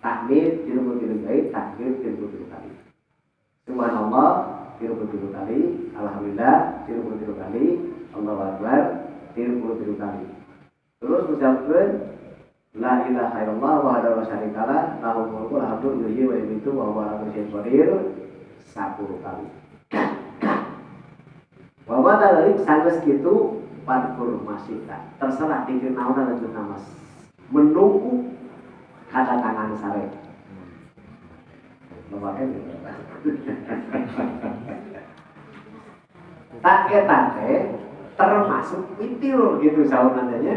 tahmid 33 kali, takbir 33 kali, subhanallah 33 kali, alhamdulillah 33 kali, Allahu Akbar 33 kali. Terus ucapkan la ilaha illallah wahdahu la syarikalah lahul mulku wa lahul yuhyi wa yumiitu wa huwa ala kulli syai'in qadir 10 kali. Wa ba'da dzalik sanes kitu padkur masita. Terserah dikir naon lanjut nama. Menunggu kedatangan sare. Lumayan ya. Tak termasuk witir gitu saunannya.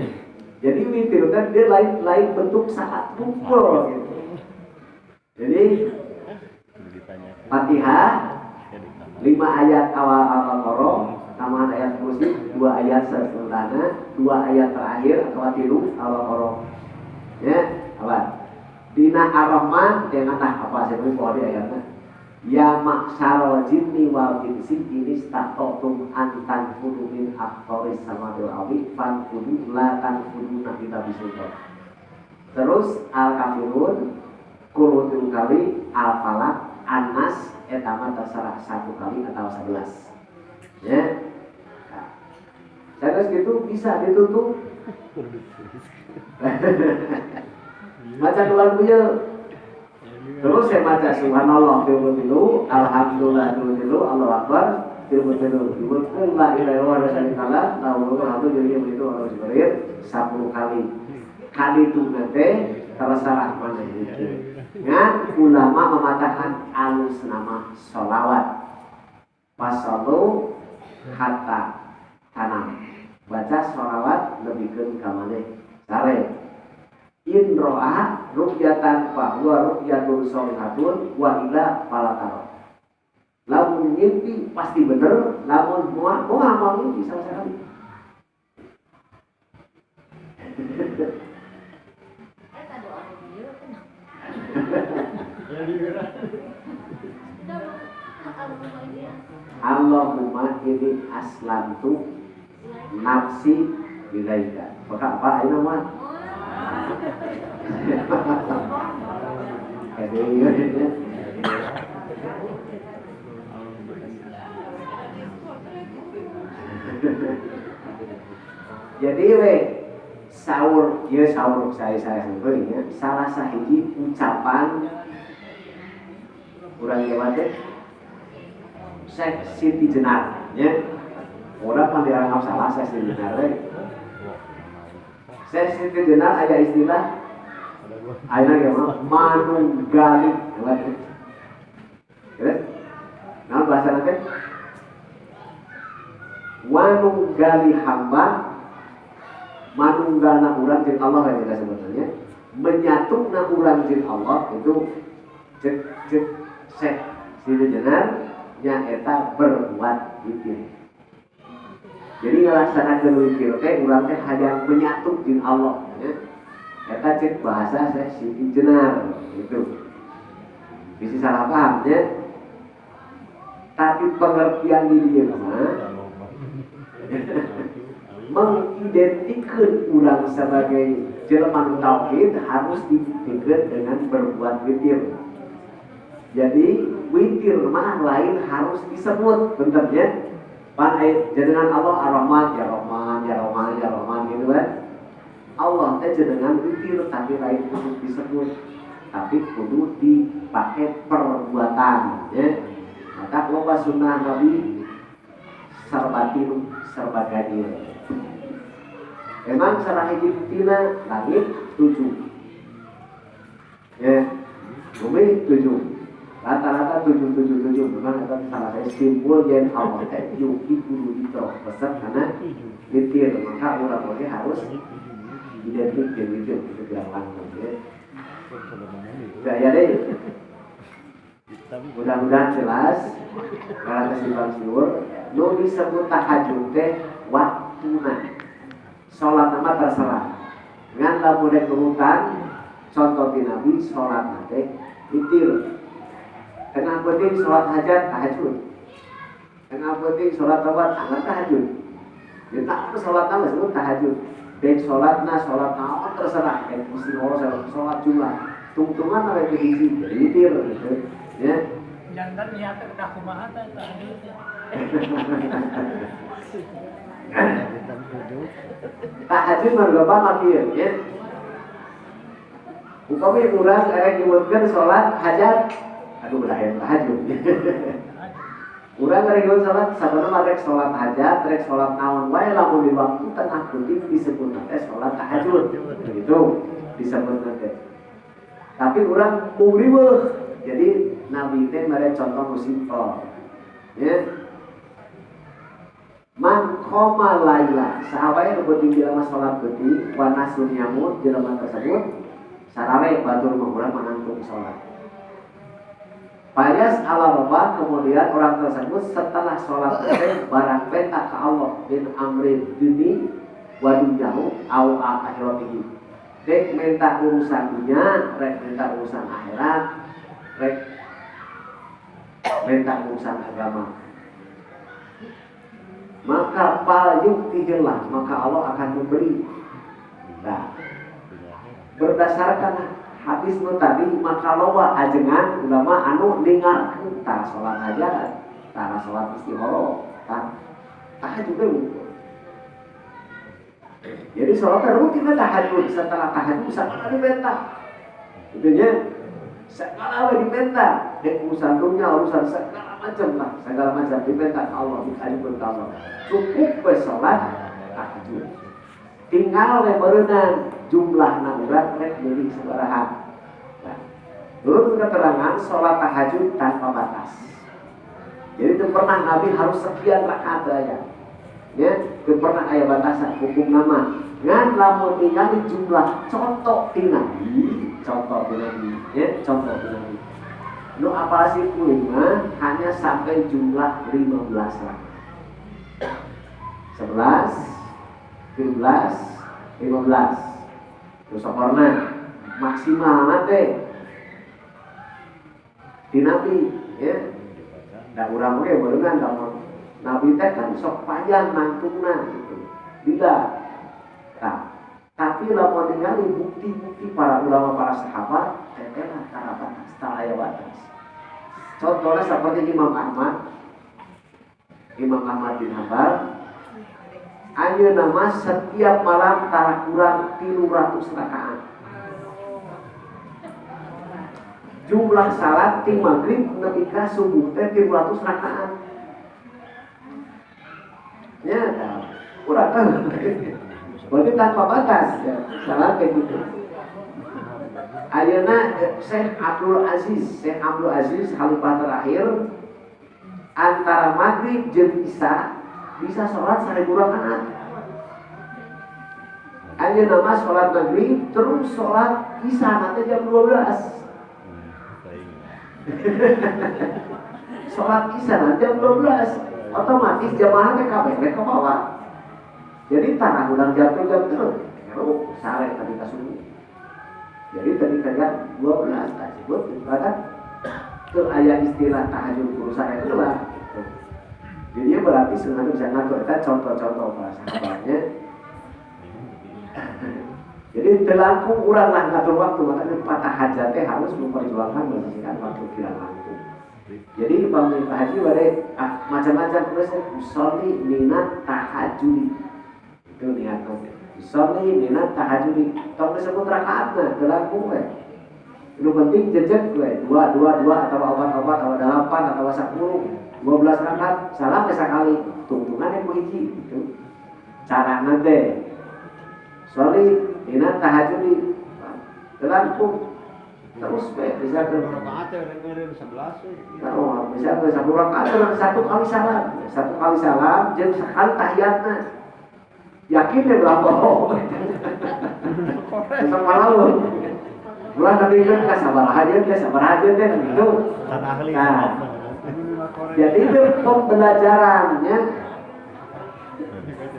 Jadi witir kan dia lain bentuk saat pukul gitu. Jadi Fatihah 5 ayat awal Al-Baqarah, tambahan ayat kursi, 2 ayat sederhana, 2 ayat terakhir atau tilu Al-Baqarah. Ya, apa? Dina Ar-Rahman dengan apa sih di ayatnya? Ya maksal jinni wal insi ini statotum antan fudu min aktoris sama doawi fan fudu la tan fudu nak kita bisulkan. Terus Al-Kafirun kuludun kali Al-Falak Anas etama terserah 1 kali atau 11. Ya. Nah, terus gitu bisa ditutup. Baca lagunya. Terus saya baca subhanallah 33, alhamdulillah 33, Allahu akbar 33. Dibutkan la ilaha illallah wa syarikalah, lahul mulku wa lahul yuhyi wa yumiitu wa huwa ala kulli syai'in qadir 10 kali. Kali itu nanti terserah mana itu. Ngan ulama mematahkan alus nama sholawat. Pasalu hatta tanam. Baca sholawat lebihkeun ka maneh sare. In ro'a ru'yatan bahwa ru'yatun sholihatun wa ila falataro. Lamun mimpi pasti bener, lamun mau amal mimpi sama sekali. Allahumma inni aslamtu nafsi ilaika. Maka apa ini nama? Jadi sahur saya sebenarnya salah sahiji ucapan urang lewat Syekh Siti Jenar ya. Orang kan dianggap salah Syekh Siti Jenar. Syekh Siti Jenar ada istilah ayeuna ge manunggali. Ya. Nah bahasa nanti manunggali hamba manunggalna urang jeung Allah ya kita sebutnya menyatuna urang jeung Allah itu Syekh Siti Jenar nyaeta berbuat witir. Jadi ngelaksanakeun witir teh urang teh hayang menyatu jeung Allah ya. Eta cek bahasa Syekh Siti Jenar gitu. Bisa salah paham ya. Tapi pengertian di dieu mah mengidentikan urang sebagai jelema tauhid harus dibuktikan dengan berbuat witir. Jadi witir mah lain harus disebut bener ya. Pan jenengan Allah Ar-Rahman ya Rahman ya Rahman ya Rahman gitu kan. Allah teh jenengan witir tapi lain kudu disebut. Tapi kudu dipakai perbuatan ya. Maka loba sunnah Nabi serba tiru serba gadil. Memang salah hiji buktina langit 7. Ya. Bumi 7. Rata-rata 7. Memang itu salah saya simpul yang Allah teh yuki kudu diterobos karena witir. Maka urang boleh harus identik dengan witir itu bilang langsung ya. Gaya deh. Mudah-mudahan jelas karena simpang siur nu disebut tahajud teh waktuna salat nama terserah ngan lamun diurutan contoh di Nabi salat teh witir tengah penting salat hajat tahajud tengah penting salat tawat angkat tahajud ya tak salat nama disebut tahajud baik salatna salat naon terserah kayak mesti salat jumlah tungtungan ada hiji jadi witir gitu ya jantan niatnya udah kumaha teh tahajud Tahajud mergoba makieu ya. Upami urang erek nyebutkeun salat hajat, aduh udah hayang tahajud. Urang erek nyebut salat sabenerna rek salat hajat, rek salat naon wae lamun di waktu tengah putih disebutna teh salat tahajud. Gitu disebutna teh. Tapi urang mung jadi Nabi teh mere contoh simpel. Ya. Man qoma laila, sahabat yang beuting jelema salat beuting wa nasun nyamut jelema tersebut sarare batur mah menantung salat. Payas ala robah, kemudian orang tersebut setelah sholat selesai barang peta ke Allah bin amrin dini wa dunyahu au akhiratihi. Rek minta urusan dunia, rek minta urusan akhirat, rek minta urusan agama. Maka pal yuktihilah, maka Allah akan memberi. Nah, berdasarkan hadis nu tadi maka loba ajengan ulama anu ningalkeun tara salat hajat, tara salat istikharah, tahajud deui. Jadi salat rutin tahajud, setelah tahajud sakala dibenta. Itu nya sakala we dibenta, dek urusan dunya, urusan segala macam lah, segala macam dibenta Allah, dikajikeun ka Allah. Cukup we salat tahajud. Tinggal we berenang jumlahna urang rek deui sabaraha. Dulu keterangan sholat tahajud tanpa batas. Jadi itu pernah Nabi harus sekian rakaat aja. Ya, itu pernah aya batasan hukum nama. Ngan lamun ningali jumlah contoh ti Nabi, ya, contoh ti Nabi. Nu apa sih kuliah hanya sampai jumlah 15 rakaat. 11, 17, 15. Terus sakorna maksimal nate di Nabi ya, da urang ge beungan lamun Nabi teh kan sok panjang nangtungna gitu. Bila tapi lamun ningali bukti-bukti para ulama para sahabat teh tara batas, tara aya batas. Contohnya seperti Imam Ahmad bin Hanbal ayeuna mah setiap malam tara kurang 300 rakaat. Jumlah salat ti maghrib nepi ka subuh teh 300 rakaat. Ya, urang kan. Berarti tanpa batas ya, salat kayak gitu. Ayeuna Syekh Abdul Aziz khalifah terakhir antara maghrib jeung isya bisa sholat 1000 rakaat. Ayeuna mah sholat maghrib terus sholat isya nanti jam 12. Sholat isya nanti jam 12 otomatis jamaah teh kabeh ke bawah. Jadi tanah ulang jam terus sare tadi ka subuh. Jadi tadi kan 12 tersebut ibarat ke aya istilah tahajud urusan itu lah. Jadi berarti sebenarnya bisa ngatur kita contoh-contoh para sahabatnya. Jadi terlangkung urang lah ngatur waktu, makanya patah hajat teh harus memperjuangkan menyisihkan waktu tidak langkung. Jadi pemerintah haji pada macam-macam terus usolli minat tahajudi itu niatnya. Usolli minat tahajudi. Tong disebut rakaatna terlangkung we. Itu penting jejak we 2 atau 4 atau 8 atau 10 12 rakaat salam sekali tungtungan yang hiji gitu. Cara nanti sorry minat tahajudi terlangkung terus bisa ke rakaat yang 11 bisa ke 1 rakaat dengan 1 kali salam jeung sekali tahiyatna yakin deh berapa sama lalu ulah tadi kan sabar aja deh gitu. Nah jadi itu pembelajarannya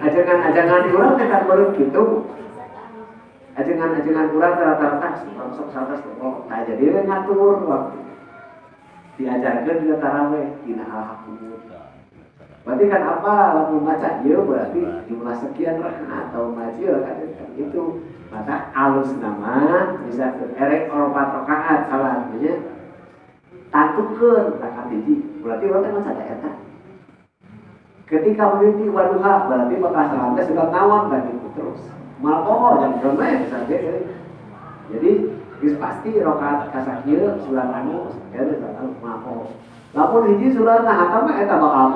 ajangan urang teh kan baru gitu. Ajengan kurang rata-rata sok 100 oh nah jadi we ngatur waktu diajarkeun dina tarawih dina al-hakumut. Berarti kan apa lamun baca ieu berarti jumlah sekian rakaat atau maji kan itu maka alus nama bisa erek 4 rakaat salatnya tantukeun rakaat hiji berarti urang teh maca eta Ketika mimpi waduha berarti bakal salatnya sudah tawar kan itu terus. Malpoho jam berapa ya jadi pasti rokaat kasakieu surat anu ya malpoho. Lamun hiji surat nah eta mah eta bakal